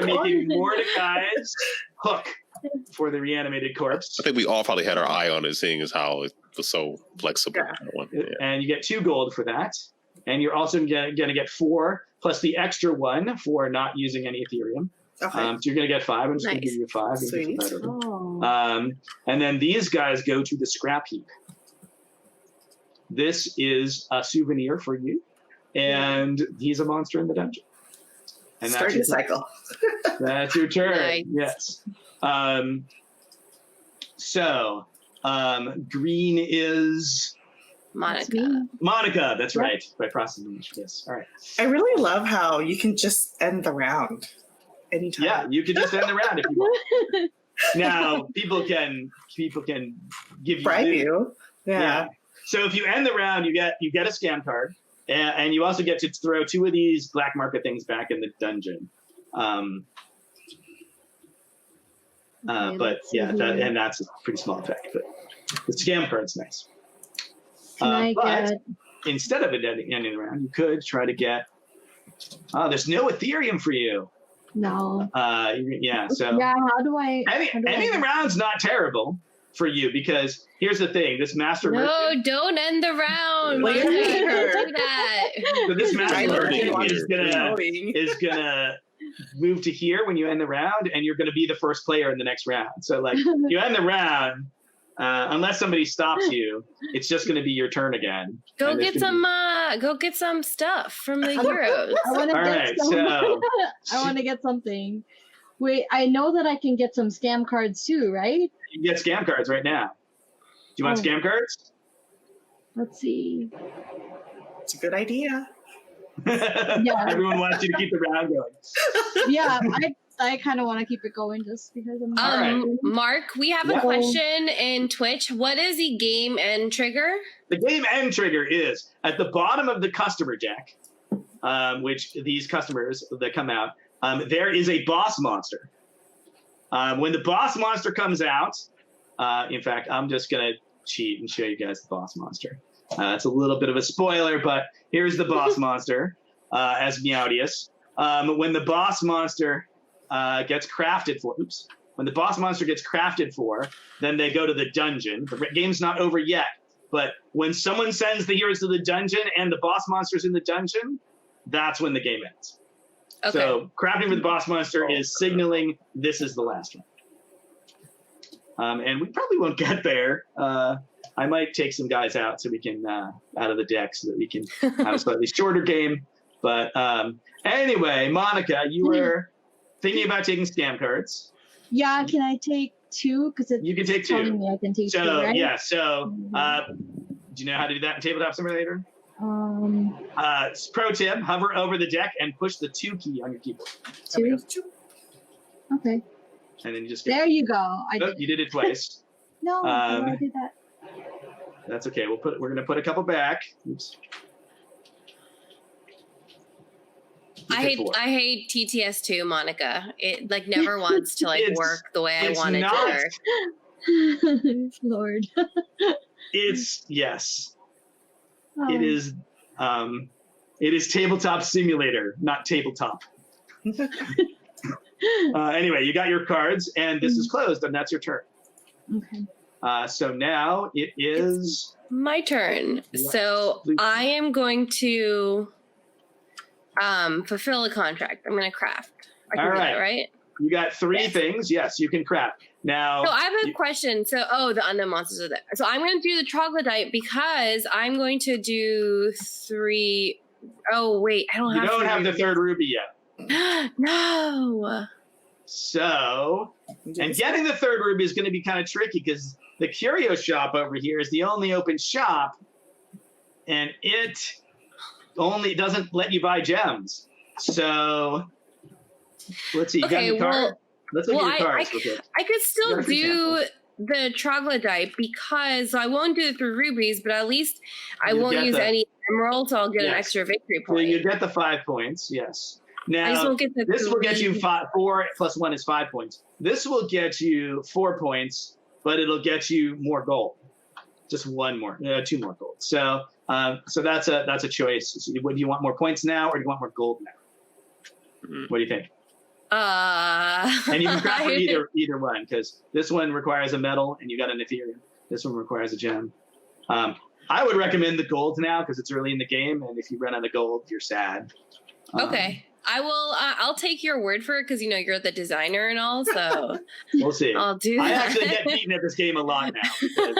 making Mordecai's hook for the reanimated corpse. I think we all probably had our eye on it, seeing as how it was so flexible. Yeah. And you get 2 gold for that. And you're also going to get 4 plus the extra 1 for not using any Ethereum. Okay. So you're going to get 5. I'm just going to give you 5. Sweet. And then these guys go to the scrap heap. This is a souvenir for you. And he's a monster in the dungeon. And start your cycle. That's your turn. Nice. Yes. So green is Monica. That's right. By process elimination. Yes. All right. I really love how you can just end the round anytime. Yeah, you can just end the round if you want. Now people can give you bribe you. Yeah. So if you end the round, you get a scam card. And you also get to throw 2 of these black market things back in the dungeon. That's a pretty small effect. But the scam card's nice. But instead of it ending the round, you could try to get. There's no Ethereum for you. No. So how do I? Any of the rounds not terrible for you, because here's the thing: this master. No, don't end the round. Why do that? So this master is gonna move to here when you end the round, and you're going to be the first player in the next round. So like you end the round, unless somebody stops you, it's just going to be your turn again. Go get some stuff from the heroes. I want to All get right, some. so I want to get something. Wait, I know that I can get some scam cards too, right? you can get scam cards right now. Do you want Oh. scam cards? Let's see. It's a good idea. Yeah. Everyone wants you to keep the round going. Yeah, I kind of want to keep it going just because I'm. All right. Mark, we have Yeah. a question in Twitch. What is the game end trigger? The game end trigger is at the bottom of the customer deck, which these customers that come out, there is a boss monster. When the boss monster comes out, in fact, I'm just going to cheat and show you guys the boss monster. It's a little bit of a spoiler, but here's the boss monster as Meowdius. When the boss monster gets crafted for, when the boss monster gets crafted for, then they go to the dungeon. The game's not over yet, but when someone sends the heroes to the dungeon and the boss monster's in the dungeon, that's when the game ends. Okay. So crafting for the boss monster is signaling this is the last one. And we probably won't get there. I might take some guys out so we can out of the deck so that we can have a slightly shorter game. But anyway, Monica, you were thinking about taking scam cards. Yeah, can I take two? Because it's You can take telling two. me I can take two, So right? yeah, so do you know how to do that in Tabletop Simulator? Pro tip: hover over the deck and push the 2 key on your keyboard, two. Okay, and then you just get. there you go. I Oh, did. you did it twice. No, I did that. That's okay. We're gonna put a couple back. Oops. You I take hate 4. I hate TTS too, Monica. It like never wants to like It's- work the way I it's want it not- to work. Lord. It's yes. Oh. It is Tabletop Simulator, not tabletop. Anyway, you got your cards, and this is closed, and that's your turn. Okay. So now it is. My turn. Yeah. So Please. I am going to fulfill a contract. I'm going to craft. I can All do that, right. right? You got 3 Yes. things. Yes, you can craft. Now, So I have a question. So, the unknown monsters are there. So I'm going to do the troglodyte because I'm going to do 3. Oh, wait. I don't you have don't 3 have the rubies. 3rd ruby yet. No. So, and getting the 3rd ruby is going to be kind of tricky because the Curio Shop over here is the only open shop, and it only doesn't let you buy gems. So, let's see. You got Okay, your card? well, Let's look well, at your cards. real quick. I could still Got a few do the troglodyte because I won't do the 3 rubies, but at least I You won't get use the- any emeralds, so I'll get an Yes. extra victory So point. you get the 5 points. Yes. I just Now, won't get the this will get you 3. 4 plus 1 is 5 points. This will get you 4 points, but it'll get you more gold. Just 2 more gold. So, so that's a choice. So do you want more points now, or do you want more gold now? Mhm. What do you think? And you can craft for either one, because this one requires a metal, and you got an Ethereum. This one requires a gem. I would recommend the gold now because it's early in the game, and if you run out of gold, you're sad. Okay. I will. I'll take your word for it because you're the designer and all. So We'll see. I'll do I that. actually get beaten at this game a lot now. Because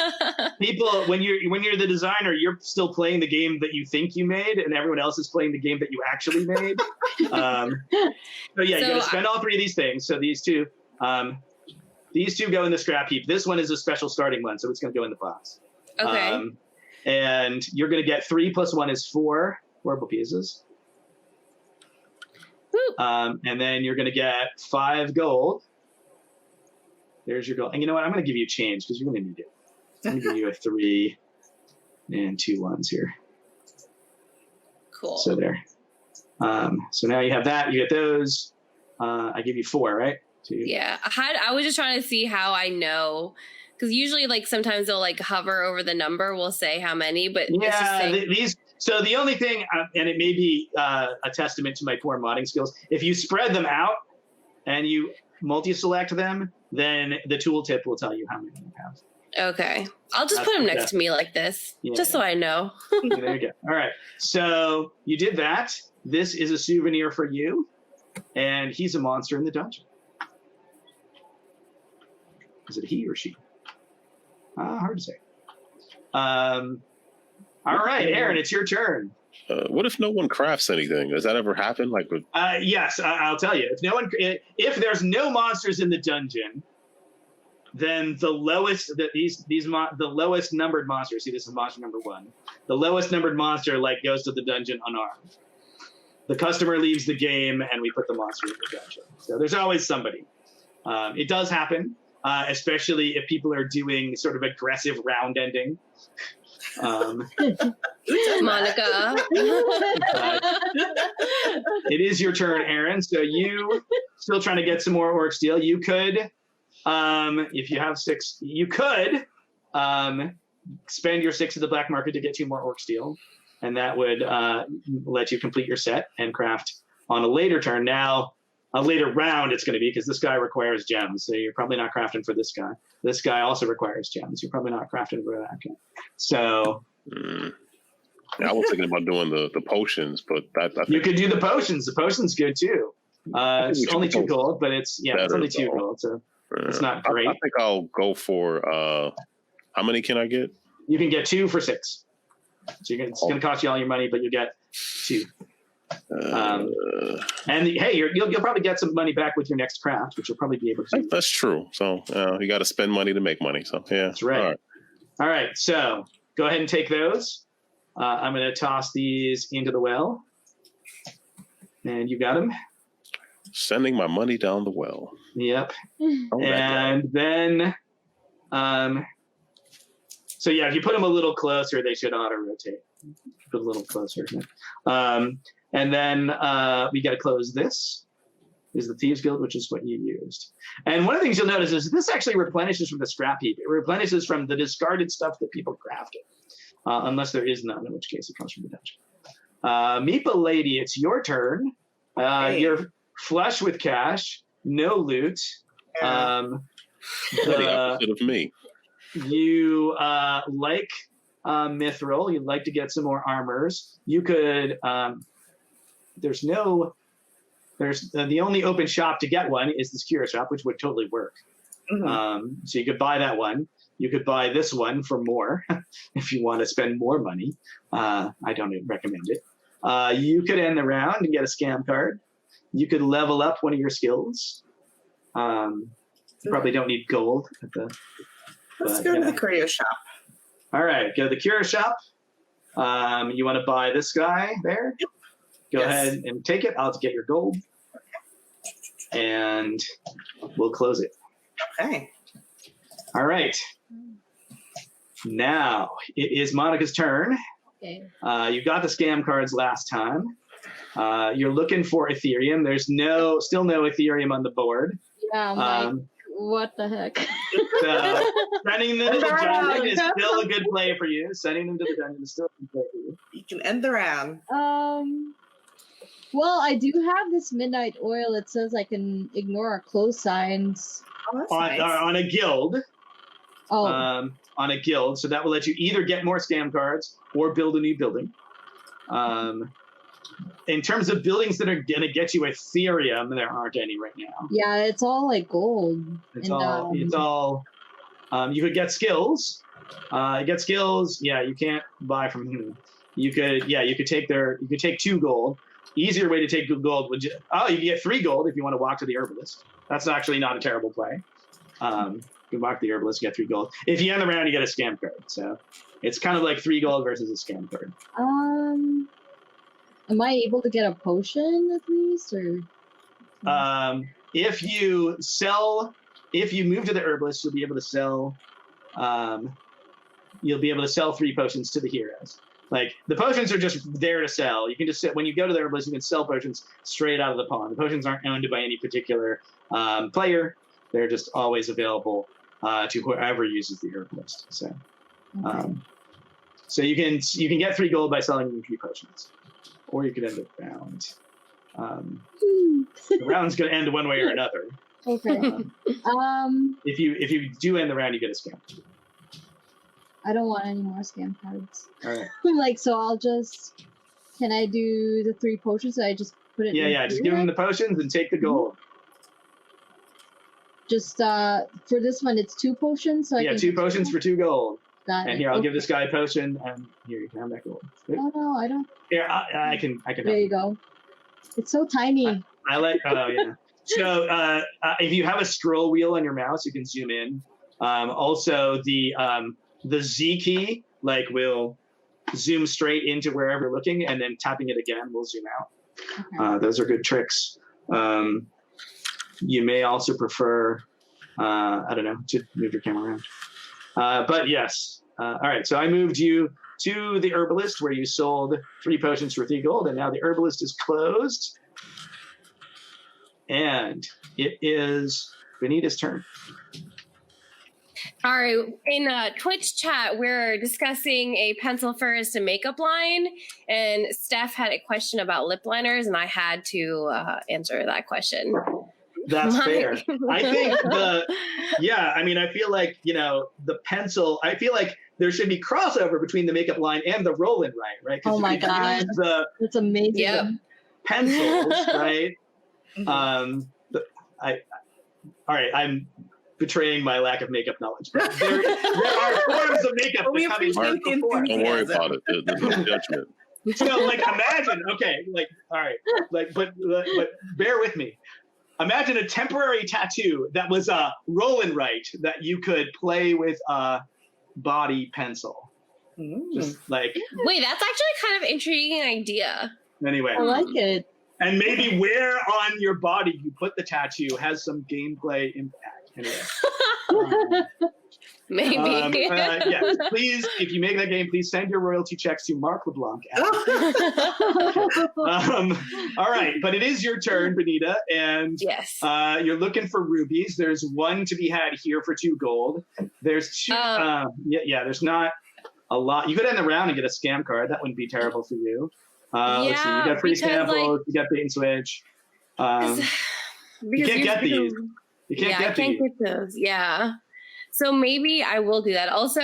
people, when you're the designer, you're still playing the game that you think you made, and everyone else is playing the game that you actually made. So yeah, you got to spend all 3 of these things. So these two go in the scrap heap. This one is a special starting one, so it's going to go in the box. Okay. And you're going to get 3 plus 1 is 4 horrible pieces. Woo. And then you're going to get 5 gold. There's your gold. And you know what? I'm going to give you change because you're going to need it. I'm going to give you a 3 and 2 1s here. Cool. So there. So now you have that. You get those. I give you 4, right? 2. Yeah. I was just trying to see how I know. Because usually, like, sometimes they'll, like, hover over the number. We'll say how many, but it's just Yeah, saying, these. So the only thing, and it may be a testament to my poor modding skills, if you spread them out and you multi-select them, then the tooltip will tell you how many you have. okay. I'll just That's put them the next best. to me like this, Yeah. just so I know. There you go. All right. So you did that. This is a souvenir for you. and he's a monster in the dungeon. Is it he or she? Hard to say. All right, Aaron, it's your turn. What if no one crafts anything? Does that ever happen? Like, Yes, I'll tell you. If there's no monsters in the dungeon, then the lowest the lowest numbered monster. See, this is monster number 1. The lowest numbered monster goes to the dungeon unarmed. The customer leaves the game, and we put the monster in the dungeon. So there's always somebody. It does happen, especially if people are doing sort of aggressive round ending. Monica. It is your turn, Aaron. So you still trying to get some more orc steel. You could, if you have 6, you could spend your 6 at the black market to get 2 more orc steel, and that would let you complete your set and craft on a later turn. Now, a later round it's going to be, because this guy requires gems, so you're probably not crafting for this guy. This guy also requires gems. You're probably not crafting for that guy. So I was thinking about doing the potions, but I think you could do the potions. The potions good too. It's only 2 gold, but it's only 2 gold, so it's not great. I think I'll go for how many can I get? You can get 2 for 6. So it's going to cost you all your money, but you get 2. And hey, you'll probably get some money back with your next craft, which you'll probably be able to. That's true. So you got to spend money to make money. So yeah, that's right. All right. So go ahead and take those. I'm going to toss these into the well, and you got them. Sending my money down the well. Yep. And then, so yeah, if you put them a little closer, they should auto rotate. Put a little closer. And then we got to close this. This is the Thieves Guild, which is what you used. And one of the things you'll notice is this actually replenishes from the scrap heap. It replenishes from the discarded stuff that people crafted, unless there is none, in which case it comes from the dungeon. Meeple Lady, it's your turn. You're flush with cash, no loot. The opposite of me. You like mithril. You'd like to get some more armors. You could. There's the only open shop to get one is this Curio Shop, which would totally work. Mm-hmm. So you could buy that one. You could buy this one for more if you want to spend more money. I don't recommend it. You could end the round and get a scam card. You could level up one of your skills. You probably don't need gold. Let's go to the Curio Shop. All right, go to the Curio Shop. You want to buy this guy there? Yep. Go ahead and take it. I'll get your gold. And we'll close it. Okay. All right. Now it is Monica's turn. Okay. You got the scam cards last time. You're looking for Ethereum. There's still no Ethereum on the board. Yeah, I'm like, what the heck? So sending them to the dungeon is still a good play for you. Sending them to the dungeon is still a good play for you. You can end the round. Well, I do have this midnight oil. It says I can ignore our close signs. Oh, that's nice. On a guild. Oh. On a guild. So that will let you either get more scam cards or build a new building. In terms of buildings that are going to get you Ethereum, there aren't any right now. Yeah, it's all like gold. It's all. You could get skills. You get skills. Yeah, you can't buy from whom. You could take 2 gold. Easier way to take gold would you can get 3 gold if you want to walk to the herbalist. That's actually not a terrible play. You can walk to the herbalist, get 3 gold. If you end the round, you get a scam card. So it's kind of like 3 gold versus a scam card. Am I able to get a potion at least, or? If you move to the herbalist, you'll be able to sell. You'll be able to sell 3 potions to the heroes. Like, the potions are just there to sell. You can just when you go to the herbalist, you can sell potions straight out of the pond. The potions aren't owned by any particular player. They're just always available to whoever uses the herbalist. So, so you can get 3 gold by selling them 3 potions, or you could end the round. The round's going to end one way or another. Okay. If you do end the round, you get a scam. I don't want any more scam cards. All right. So I'll just. Can I do the 3 potions? So I just put it. Yeah, just give him the potions and take the gold. Just for this one, it's 2 potions. So Yeah, 2 potions for 2 gold. Got and it. here, I'll give this guy a potion, and here you can have that gold. Oh no, I don't. Here, I can. There you go. It's so tiny. I like. Oh yeah. So if you have a scroll wheel on your mouse, you can zoom in. Also, the Z key will zoom straight into wherever you're looking, and then tapping it again will zoom out. Okay. Those are good tricks. You may also prefer, I don't know, to move your camera around. But yes. All right. So I moved you to the herbalist where you sold 3 potions for 3 gold, and now the herbalist is closed. And it is Benita's turn. All right, in Twitch chat, we're discussing a pencil first and makeup line, and Steph had a question about lip liners, and I had to answer that question. That's fair. I think I feel like, the pencil, I feel like there should be crossover between the makeup line and the roll and write, right? Oh my God. That's amazing. Yep. Pencils, right? All right, I'm betraying my lack of makeup knowledge. But there are forms of makeup We becoming appreciate the performed. Don't worry about it. There's no judgment. So, imagine, all right, but bear with me. Imagine a temporary tattoo that was a roll and write that you could play with a body pencil. Just Wait, that's actually kind of an intriguing idea. Anyway. I like it. And maybe where on your body you put the tattoo has some gameplay impact. Anyway. Maybe. Yes, please, if you make that game, please send your royalty checks to Mark LeBlanc. All right, but it is your turn, Benita, and Yes. You're looking for rubies. There's 1 to be had here for 2 gold. There's 2. There's not a lot. You could end the round and get a scam card. That wouldn't be terrible for you. Let's see. You got free samples. You got bait and switch. You can't get these. You can't get these. Get those. Yeah. So maybe I will do that. Also,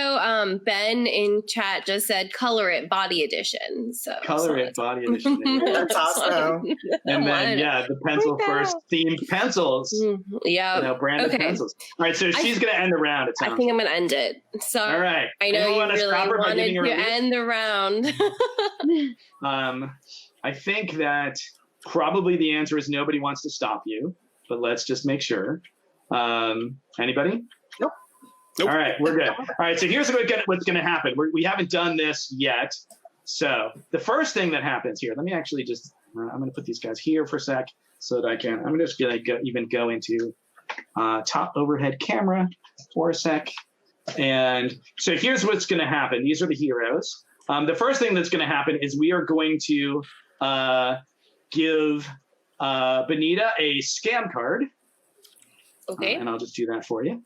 Ben in chat just said color it body edition. So Color it body edition. That's awesome. And then the pencil first themed pencils. Yeah. Branded pencils. All right, so she's gonna end the round. It sounds. I think I'm gonna end it. So all right. I know you really wanted to end the round. I think that probably the answer is nobody wants to stop you, but let's just make sure. Anybody? Nope. All right, we're good. All right, so here's what's going to happen. We haven't done this yet. So the first thing that happens here, let me actually just, I'm going to put these guys here for a sec so that I'm just going to go into top overhead camera for a sec. And so here's what's going to happen. These are the heroes. The first thing that's going to happen is we are going to give Benita a scam card. Okay. And I'll just do that for you.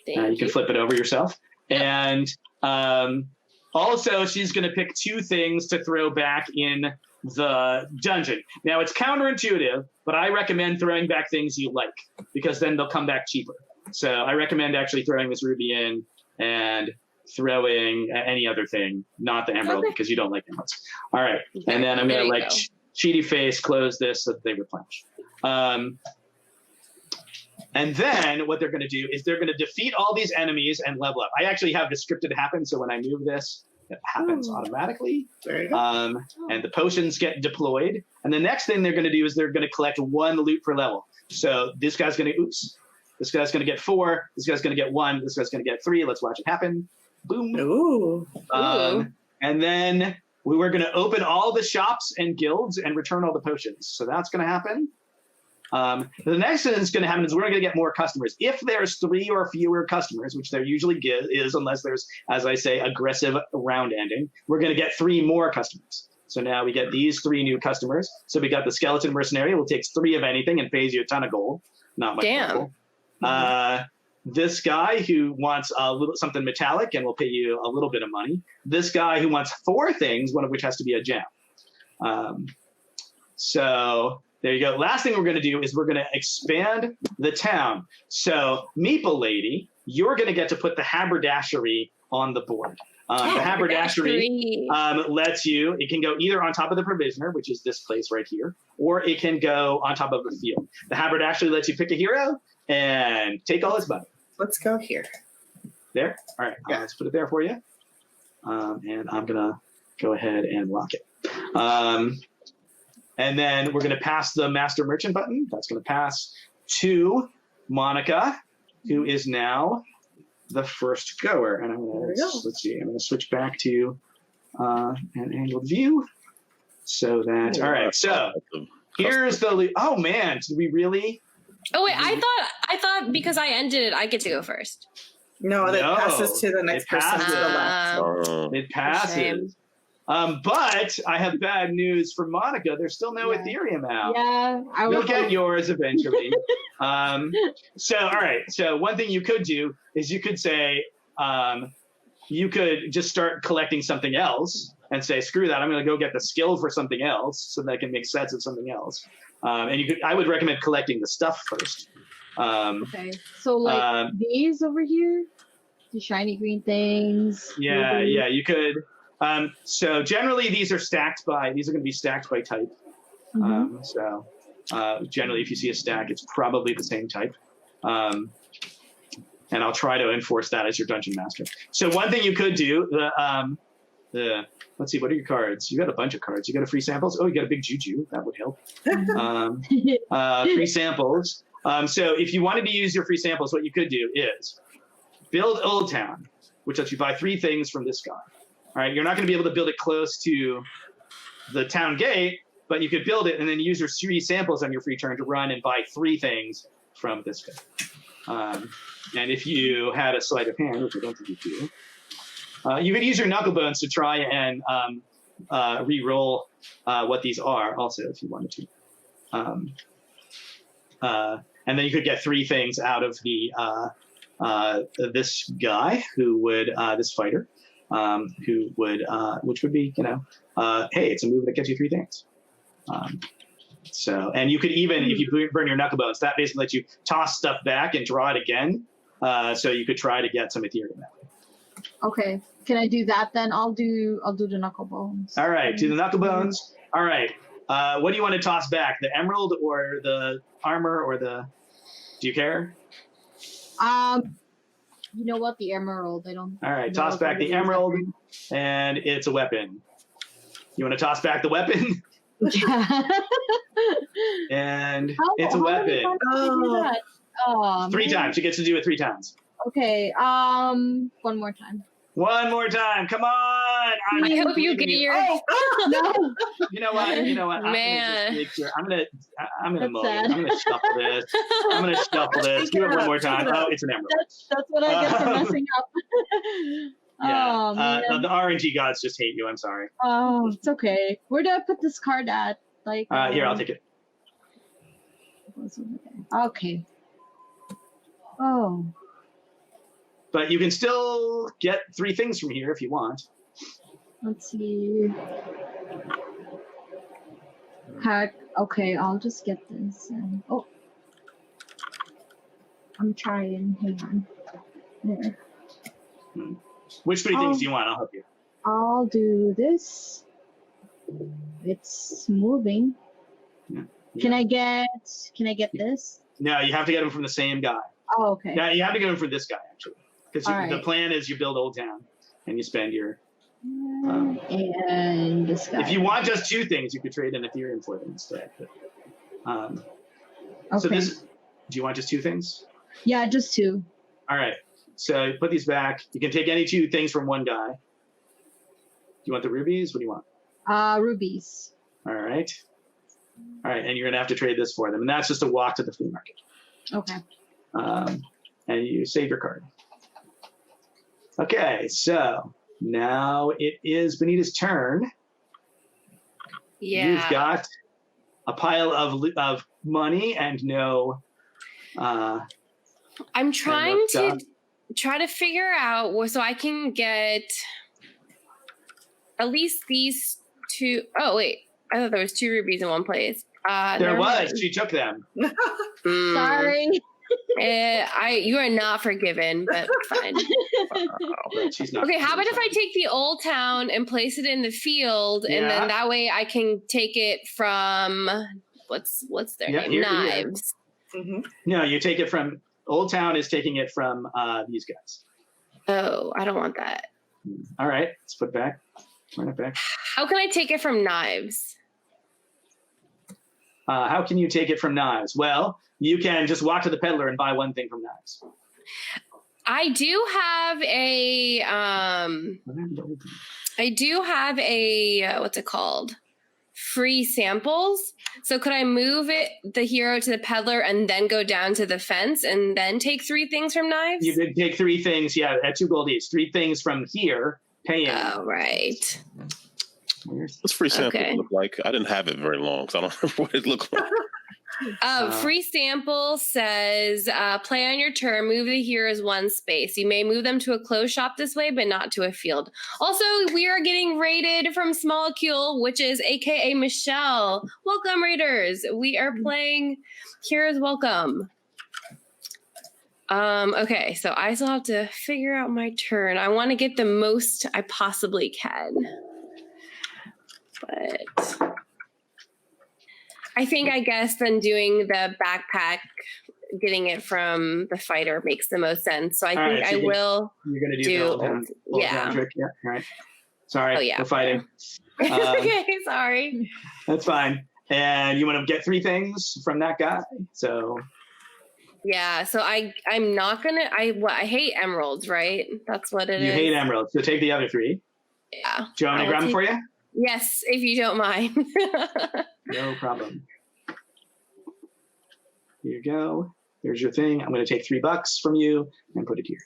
You can flip it over yourself. Yep. And also, she's going to pick 2 things to throw back in the dungeon. Now, it's counterintuitive, but I recommend throwing back things you like, because then they'll come back cheaper. So I recommend actually throwing this ruby in and throwing any other thing, not the emerald, because you don't like emeralds. All right. Okay. And then I'm going to cheaty face close this so that they replenish. And then what they're going to do is they're going to defeat all these enemies and level up. I actually have this scripted happen, so when I move this, it happens automatically. There you go. And the potions get deployed. And the next thing they're going to do is they're going to collect 1 loot per level. So this guy's going to, this guy's going to get 4. This guy's going to get 1. This guy's going to get 3. Let's watch it happen. Boom. Ooh. And then we were going to open all the shops and guilds and return all the potions. So that's going to happen. The next thing that's going to happen is we're going to get more customers. If there's 3 or fewer customers, which there usually is, unless there's, as I say, aggressive round ending, we're going to get 3 more customers. So now we get these 3 new customers. So we got the skeleton mercenary, who takes 3 of anything and pays you a ton of gold. Not much gold. This guy who wants a little something metallic and will pay you a little bit of money. This guy who wants 4 things, one of which has to be a gem. So there you go. Last thing we're going to do is we're going to expand the town. So Meeple Lady, you're going to get to put the haberdashery on the board. The haberdashery Haberdashery. lets you, it can go either on top of the provisioner, which is this place right here, or it can go on top of the field. The haberdashery lets you pick a hero and take all his money. Let's go here. There? All right, Yeah. let's put it there for you. And I'm going to go ahead and lock it. And then we're going to pass the Master Merchant button. That's going to pass to Monica, who is now the first goer. And I'm going to, let's see, I'm going to switch back to an angled view. So that, all right, so here's the, oh man, did we really? Oh wait, I thought because I ended it, I get to go first. No, that passes to the next it person to the left. It passes. But I have bad news for Monica. There's still no Ethereum out. Yeah, I You'll will. get yours eventually. So, all right. So one thing you could do is you could say, you could just start collecting something else and say, screw that. I'm going to go get the skill for something else so that I can make sets of something else. And you could, I would recommend collecting the stuff first. Okay, so like these over here, the shiny green things. Yeah, you could. So generally these are going to be stacked by type. So generally if you see a stack, it's probably the same type. And I'll try to enforce that as your dungeon master. So one thing you could do, let's see, what are your cards? You got a bunch of cards. You got a free samples. Oh, you got a big juju. That would help. Free samples. So if you wanted to use your free samples, what you could do is build Old Town, which lets you buy 3 things from this guy. All right, you're not going to be able to build it close to the town gate, but you could build it and then use your 3 samples on your free turn to run and buy 3 things from this guy. And if you had a sleight of hand, which I don't think you do, you could use your knuckle bones to try and re-roll what these are also if you wanted to. And then you could get 3 things out of the this guy who would, this fighter, who would, which would be, hey, it's a move that gets you 3 things. So, and you could even, if you burn your knuckle bones, that basically lets you toss stuff back and draw it again. So you could try to get some Ethereum that way. Okay, can I do that then? I'll do the knuckle bones. All right, do the knuckle bones. All right, what do you want to toss back? The emerald or the armor or the? Do you care? You know what? The emerald. I don't. All right, toss back the emerald, and it's a weapon. You want to toss back the weapon? And it's a weapon. Oh, 3 times. You get to do it 3 times. Okay. One more time. One more time. Come on. I hope you get your. No. You know what? Man. I'm gonna mow That's it. sad. I'm gonna shuffle this. I'm gonna shuffle this. Do it one more time. Oh, it's an emerald. That's what I get for messing up. Yeah. Oh, man. The RNG gods just hate you. I'm sorry. Oh, it's okay. Where do I put this card at? Like. Here, I'll take it. Okay. Oh. But you can still get 3 things from here if you want. Let's see. Heck. Okay, I'll just get this. Oh. I'm trying. Hang on. There. Which 3 things do you want? I'll help you. I'll do this. It's moving. Yeah. Can I get this? No, you have to get them from the same guy. Oh, okay. Yeah, you have to get them from this guy actually, because the Alright. plan is you build Old Town and you spend your. And this guy. If you want just 2 things, you could trade an Ethereum for them instead. But, okay. So this, do you want just 2 things? Yeah, just 2. All right. So put these back. You can take any 2 things from one guy. Do you want the rubies? What do you want? Rubies. All right. All right, and you're gonna have to trade this for them, and that's just a walk to the flea market. Okay. And you save your card. Okay, so now it is Benita's turn. Yeah. You've got a pile of money and no. I'm trying to figure out so I can get at least these 2. Oh wait, I thought there was 2 rubies in one place. There was. She took them. Sorry. You are not forgiven, but fine. But she's not. Okay, how about if I take the old town and place it in the field, and Yeah. then that way I can take it from what's their Yeah, name? here. Knives. Mm-hmm. No, you take it from Old Town is taking it from these guys. Oh, I don't want that. All right, let's put back. Run it back. How can I take it from Knives? How can you take it from Knives? Well, you can just walk to the peddler and buy one thing from Knives. I do have a what's it called? Free samples. So could I move the hero to the peddler and then go down to the fence and then take 3 things from Knives? You could take 3 things, at 2 gold each. 3 things from here, paying. Oh, right. What's free sample look like? I didn't have it very long, so I don't remember what it looked like. Free sample says, play on your turn, move the heroes 1 space. You may move them to a closed shop this way, but not to a field. Also, we are getting raided from Smallcule, which is AKA Michelle. Welcome, raiders. We are playing Heroes Welcome. Okay, so I still have to figure out my turn. I want to get the most I possibly can. But I guess then doing the backpack, getting it from the fighter makes the most sense. So I think I will. You're going to do the old town trick? Yeah, all right. Sorry, we're fighting. Okay, sorry. That's fine. And you want to get 3 things from that guy? So. Yeah, so I'm not going to, I hate emeralds, right? That's what it is. You hate emeralds, so take the other 3. Yeah. Do you want me to grab them for you? Yes, if you don't mind. No problem. Here you go. Here's your thing. I'm going to take $3 from you and put it here.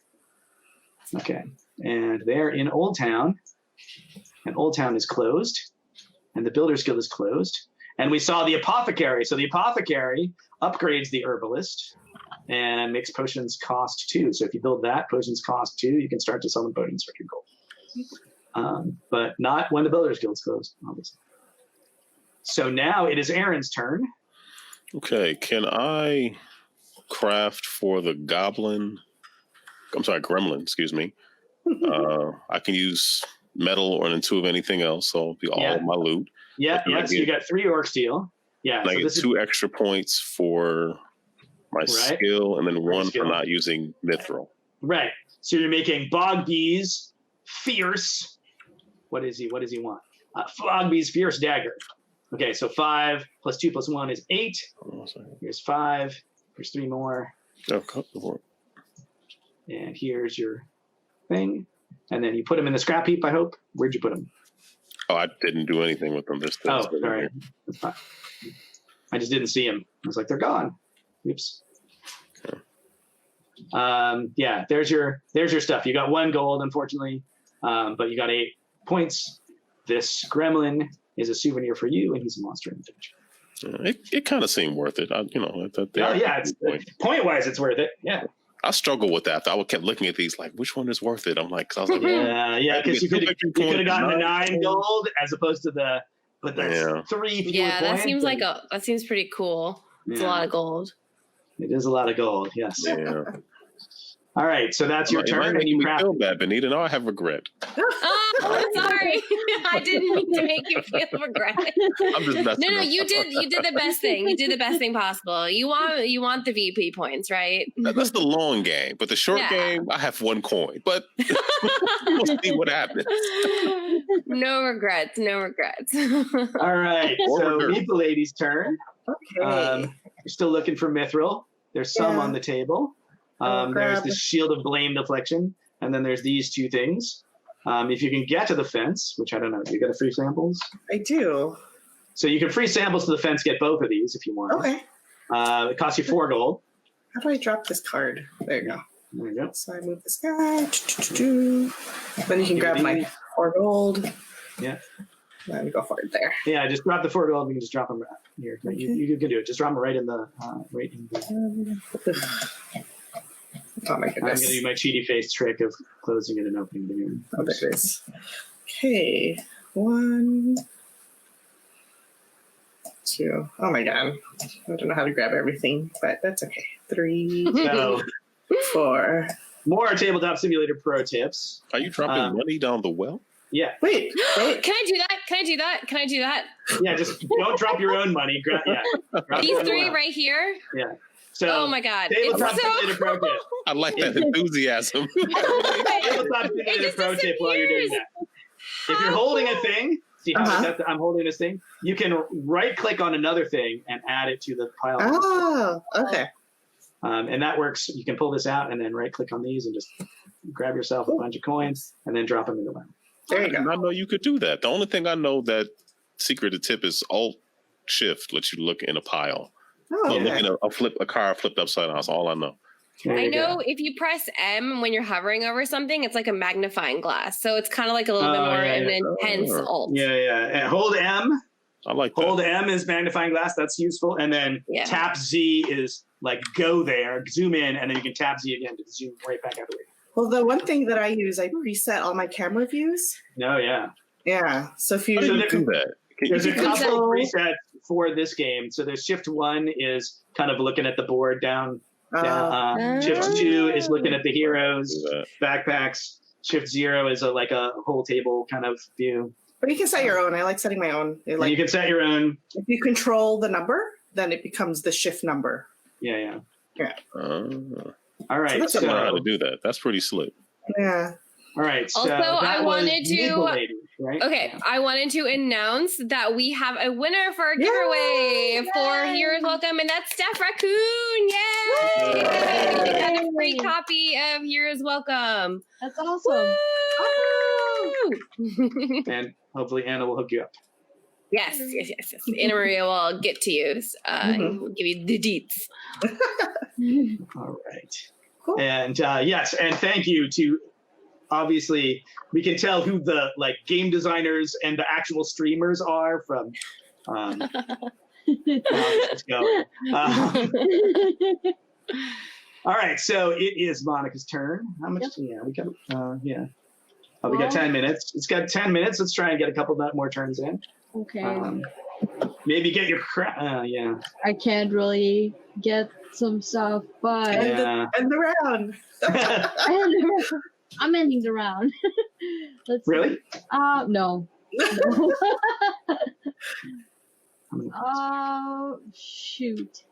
Okay. And they're in Old Town. And Old Town is closed. And the Builders Guild is closed. And we saw the Apothecary. So the Apothecary upgrades the Herbalist and makes potions cost 2. So if you build that, potions cost 2. You can start to sell them potions for 2 gold. But not when the Builders Guild's closed, obviously. So now it is Aaron's turn. Okay, can I craft for the gremlin, excuse me. I can use metal or an 2 of anything else, so it'll be all of my loot. Yeah, so you got 3 orc steel. Yeah, and so I get 2 extra points for my skill, and then 1 for not using mithril. Right. So you're making Bogby's Fierce. What does he want? Bogby's Fierce Dagger. Okay, so 5 plus 2 plus 1 is 8. Here's 5. Here's 3 more. And here's your thing. And then you put them in the scrap heap, I hope. Where'd you put them? Oh, I didn't do anything with them. Sorry. That's fine. I just didn't see them. I was like, they're gone. Oops. Okay. Yeah, there's your stuff. You got 1 gold, unfortunately, but you got 8 points. This gremlin is a souvenir for you, and he's a monster in the future. It kind of seemed worth it. Point-wise, it's worth it. Yeah. I struggle with that. I kept looking at these like, which one is worth it? I was like, because you could have gotten the 9 gold as opposed to the 3 fewer points. That seems pretty cool. It's a lot of gold. It is a lot of gold. Yes. Yeah. All right, so that's your turn. And you feel bad, Benita. No, I have regret. Oh, I'm sorry. I didn't mean to make you feel regret. I'm just messing up. You did the best thing. You did the best thing possible. You want the VP points, right? That's the long game, but the short game, I have 1 coin. But we'll see what happens. No regrets. All right, so Meeple Lady's turn. Okay. You're still looking for mithril. There's some on the table. There's the Shield of Blame Deflection, and then there's these 2 things. If you can get to the fence, which I don't know, do you get a free samples? I do. So you can free samples to the fence, get both of these if you want. Okay. It costs you 4 gold. How do I drop this card? There you go. There you go. So I move this guy. Then you can grab my 4 gold. Yeah. Let me go forward there. Yeah, just drop the 4 gold. You can just drop them here. Okay. You can do it. Just drop them right in the. Oh my goodness. I'm going to do my cheaty face trick of closing it and opening it again. Oh, there it is. Okay. 1, 2. Oh my god. I don't know how to grab everything, but that's okay. 3, So 4. more Tabletop Simulator pro tips. Are you dropping money down the well? Yeah. Wait. Can I do that? Can I do that? Can I do that? Yeah, just don't drop your own money. Drop These your own 3 well. right here. Yeah. So Oh my god. Tabletop It's so Simulator pro tip. I like that enthusiasm. Tabletop It Simulator just pro tip while you're doing disappears. that. If you're holding a thing, see how Uh-huh. I'm holding this thing? You can right click on another thing and add it to the pile. Oh, okay. And that works. You can pull this out and then right click on these and just grab yourself a bunch of coins and then drop them in the well. There you I did go. not know you could do that. The only thing I know that secret to tip is Alt Shift lets you look in a pile. Oh, Or look okay. in a car flipped upside down. That's all I know. There I you know go. if you press M when you're hovering over something, it's like a magnifying glass. So it's kind of like a little bit Oh, more yeah, an yeah. intense alt. Yeah, yeah. And hold M. I like that. Hold M is magnifying glass. That's useful. And then Yeah. tap Z is like go there, zoom in, and then you can tap Z again to zoom right back out the way. Well, the one thing that I use, I preset all my camera views. No, yeah. Yeah. So if you How do you there- do that? There's a You can couple control- presets for this game. So there's Shift 1 is kind of looking at the board down. Shift 2 is looking at the heroes, Do that. backpacks. Shift 0 is like a whole table kind of view. but you can set your own. I like setting my own. It, And like you can set your own. if you control the number, then it becomes the shift number. Yeah, yeah. All right. that's I So, don't know how to do that. That's pretty slick. Yeah. all right. So Also, that I was wanted to- Maple Lady, right? Okay, I wanted to announce that we have a winner for our Yay! giveaway for Yay! Heroes Welcome, and that's Steph Raccoon. Yay! She got a free copy of Heroes Welcome. That's awesome. Woo! And hopefully Anna will hook you up. Yes. Anna Maria will get to you. Mhm. We'll give you the deets. All right. Cool. And yes, and thank you to, obviously, we can tell who the like game designers and the actual streamers are from. Let's go. All right, so it is Monica's turn. How much? Yep. Yeah, we got. Yeah. Oh, we got 10 minutes. It's got 10 minutes. Let's try and get a couple more turns in. Okay. Maybe get your yeah. I can't really get some stuff, but Yeah. And the round. I'm ending the round. Let's see. Really? No. How many points? Oh, shoot.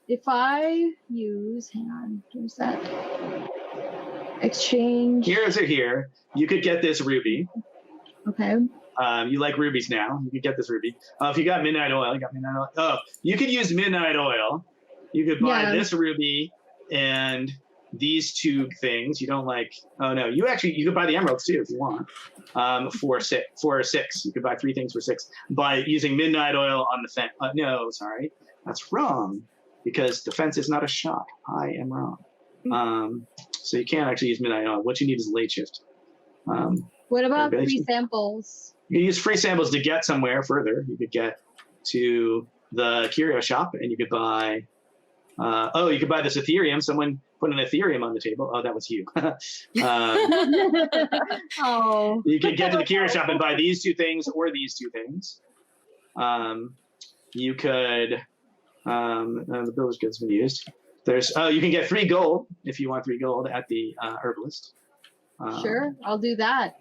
If I use, hang on, where's that? Exchange. Heroes are here. You could get this ruby. Okay. You like rubies now. You could get this ruby. If you got midnight oil, you got midnight oil. Oh, you could use midnight oil. You could buy Yeah. this ruby and these two things. You don't like. Oh no, you could buy the emeralds too if you want. For six. You could buy 3 things for 6 by using midnight oil on the fence. No, sorry, that's wrong because the fence is not a shop. I am wrong. So you can't actually use midnight oil. What you need is late shift. What about Okay. free samples? You can use free samples to get somewhere further. You could get to the Curio Shop and you could buy. You could buy this Ethereum. Someone put an Ethereum on the table. Oh, that was you. Oh. You could get to the Curio Shop and buy these 2 things or these 2 things. You could. The builder's goods been used. You can get 3 gold if you want 3 gold at the herbalist. Sure, I'll do that.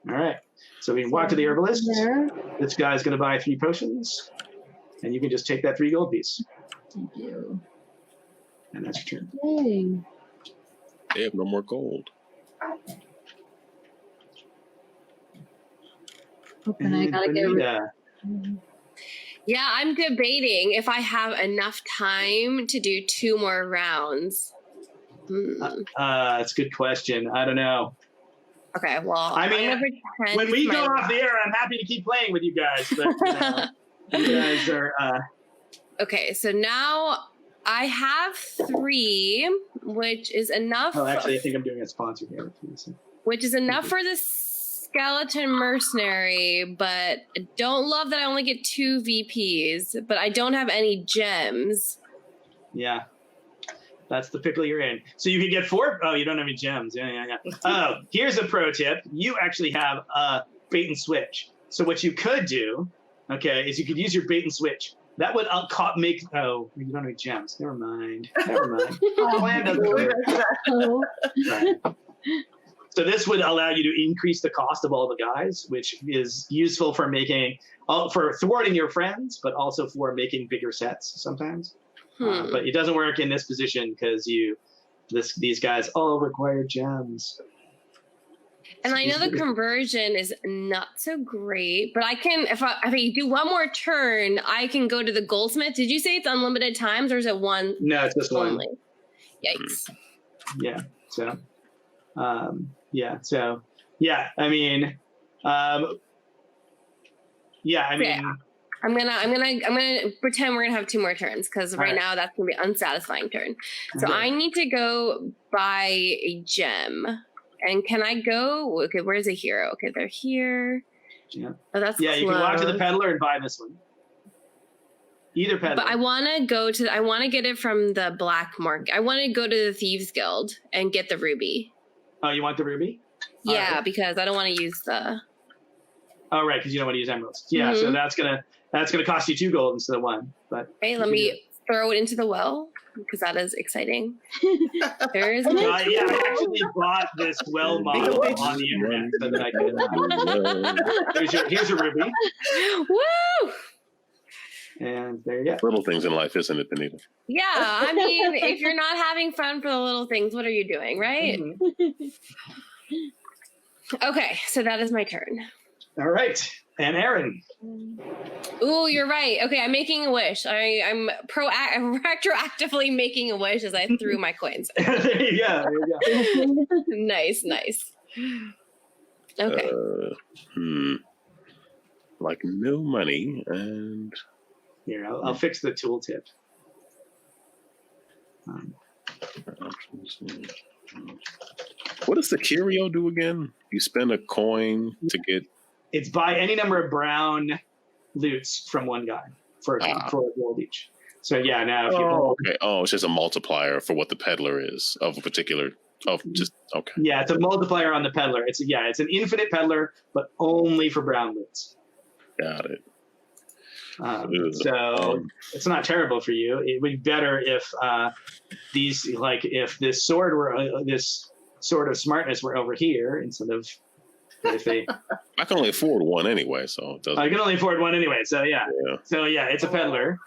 All right. So we can walk to the herbalist. There. This guy's going to buy 3 potions, and you can just take that 3 gold piece, Thank you. and that's your turn. Yay. They have no more gold. Open, I gotta get rid Bonita. Yeah, I'm debating if I have enough time to do 2 more rounds. That's a good question. I don't know. Okay, well, I mean, I'm gonna pretend When we it's go my- off the air, I'm happy to keep playing with you guys, but you guys are. Okay, so now I have 3, which is enough. Oh, actually, I think I'm doing a sponsor here. Which is enough for the skeleton mercenary, but I don't love that I only get 2 VPs, but I don't have any gems. Yeah. That's the pickle you're in. So you can get 4. Oh, you don't have any gems. Yeah. Oh, here's a pro tip. You actually have a bait and switch. So what you could do okay, is you could use your bait and switch. That would make. Oh, you don't have gems. Never mind. Plan doesn't work. Right. So this would allow you to increase the cost of all the guys, which is useful for for thwarting your friends, but also for making bigger sets sometimes. But it doesn't work in this position because these guys all require gems. And I know the conversion is not so great, but I can, if I do one more turn, I can go to the goldsmith. Did you say it's unlimited times or is it one? No, it's just only? one. Yikes. Yeah. So, I mean, Okay. I'm gonna pretend we're gonna have 2 more turns because right now that's gonna be an unsatisfying turn. So I need to go buy a gem. And can I go? Okay, where's a hero? Okay, they're here. Yeah. Oh, that's you can walk to the close. peddler and buy this one. Either peddler. But I want to get it from the black market. I want to go to the Thieves Guild and get the ruby. Oh, you want the ruby? Yeah, because I don't want to use the. Oh, right, because you don't want to use emeralds. Yeah, so that's gonna cost you 2 gold instead of 1. But okay, let me throw it into the well because that is exciting. There's I actually bought this well model on the internet so that I could. Here's a ruby. Woo! And there you go. Little things in life, isn't it, Benita? Yeah, I mean, if you're not having fun for the little things, what are you doing, right? Okay, so that is my turn. All right, and Aaron. Ooh, you're right. Okay, I'm making a wish. I'm retroactively making a wish as I threw my coins. There you go. Nice. Okay. Like no money and. Here, I'll fix the tooltip. What does the Curio do again? You spend a coin to get. It's buy any number of brown loots from one guy for a gold each. So yeah, now if you okay. Oh, it's just a multiplier for what the peddler is of a particular. Okay. Yeah, it's a multiplier on the peddler. It's an infinite peddler, but only for brown loots. Got it. So it's not terrible for you. It would be better if if this sword of smartness were over here instead of if they. I can only afford one anyway, so it doesn't. I can only afford one anyway, so yeah. So yeah, it's a peddler.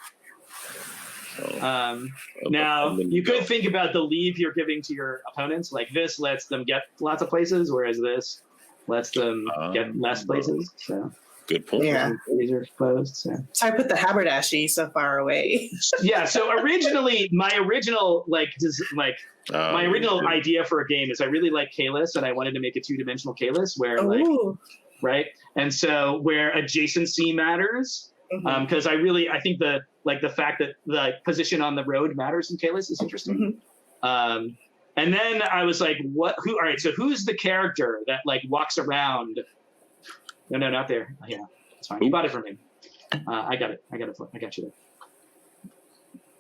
Now you could think about the leave you're giving to your opponents. Like this lets them get lots of places, whereas this lets them get less places. So. Good point. Yeah. These are closed. So I put the haberdashery so far away. Yeah. So originally, my original idea for a game is I really like Kalis, and I wanted to make a 2-dimensional Kalis where right, and so where adjacency matters. Because I think the fact that the position on the road matters in Kalis is interesting. And then I was like, all right, so who's the character that walks around? No, not there. Yeah, it's fine. You bought it from him. I got it. I got you there.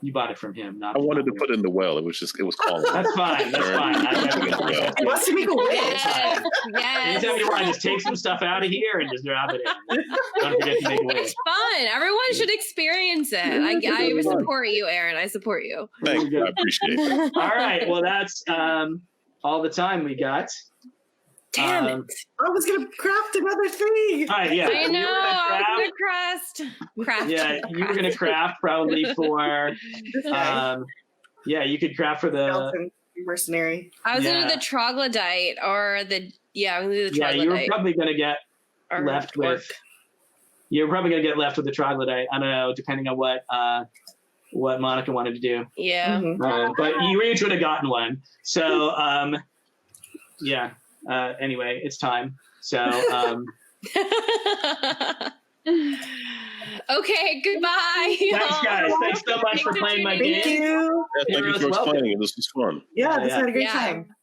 You bought it from him. Not. I wanted to put it in the well. It was calling. That's fine. He wants to make a wish. Yes. Anytime you want, just take some stuff out of here and just drop it in. Don't forget to make a wish. It's fun. Everyone should experience it. I support you, Aaron. I support you. Thank you. I appreciate it. All right. Well, that's all the time we got. Damn it. I was going to craft another thing. All right, yeah. I know. I was going to craft. Yeah, you were going to craft probably for. You could craft for the mercenary. I was going to do the troglodyte or the. Yeah, I'm going to do the troglodyte. Yeah, you were probably going to get left with. You're probably going to get left with the troglodyte. I don't know, depending on what Monica wanted to do. Yeah. But you each would have gotten one. So, yeah. Anyway, it's time. So, okay, goodbye. Thanks, guys. Thanks so much for playing my game. Thank you. Thank you for explaining it. This was fun. Yeah, this had a great time.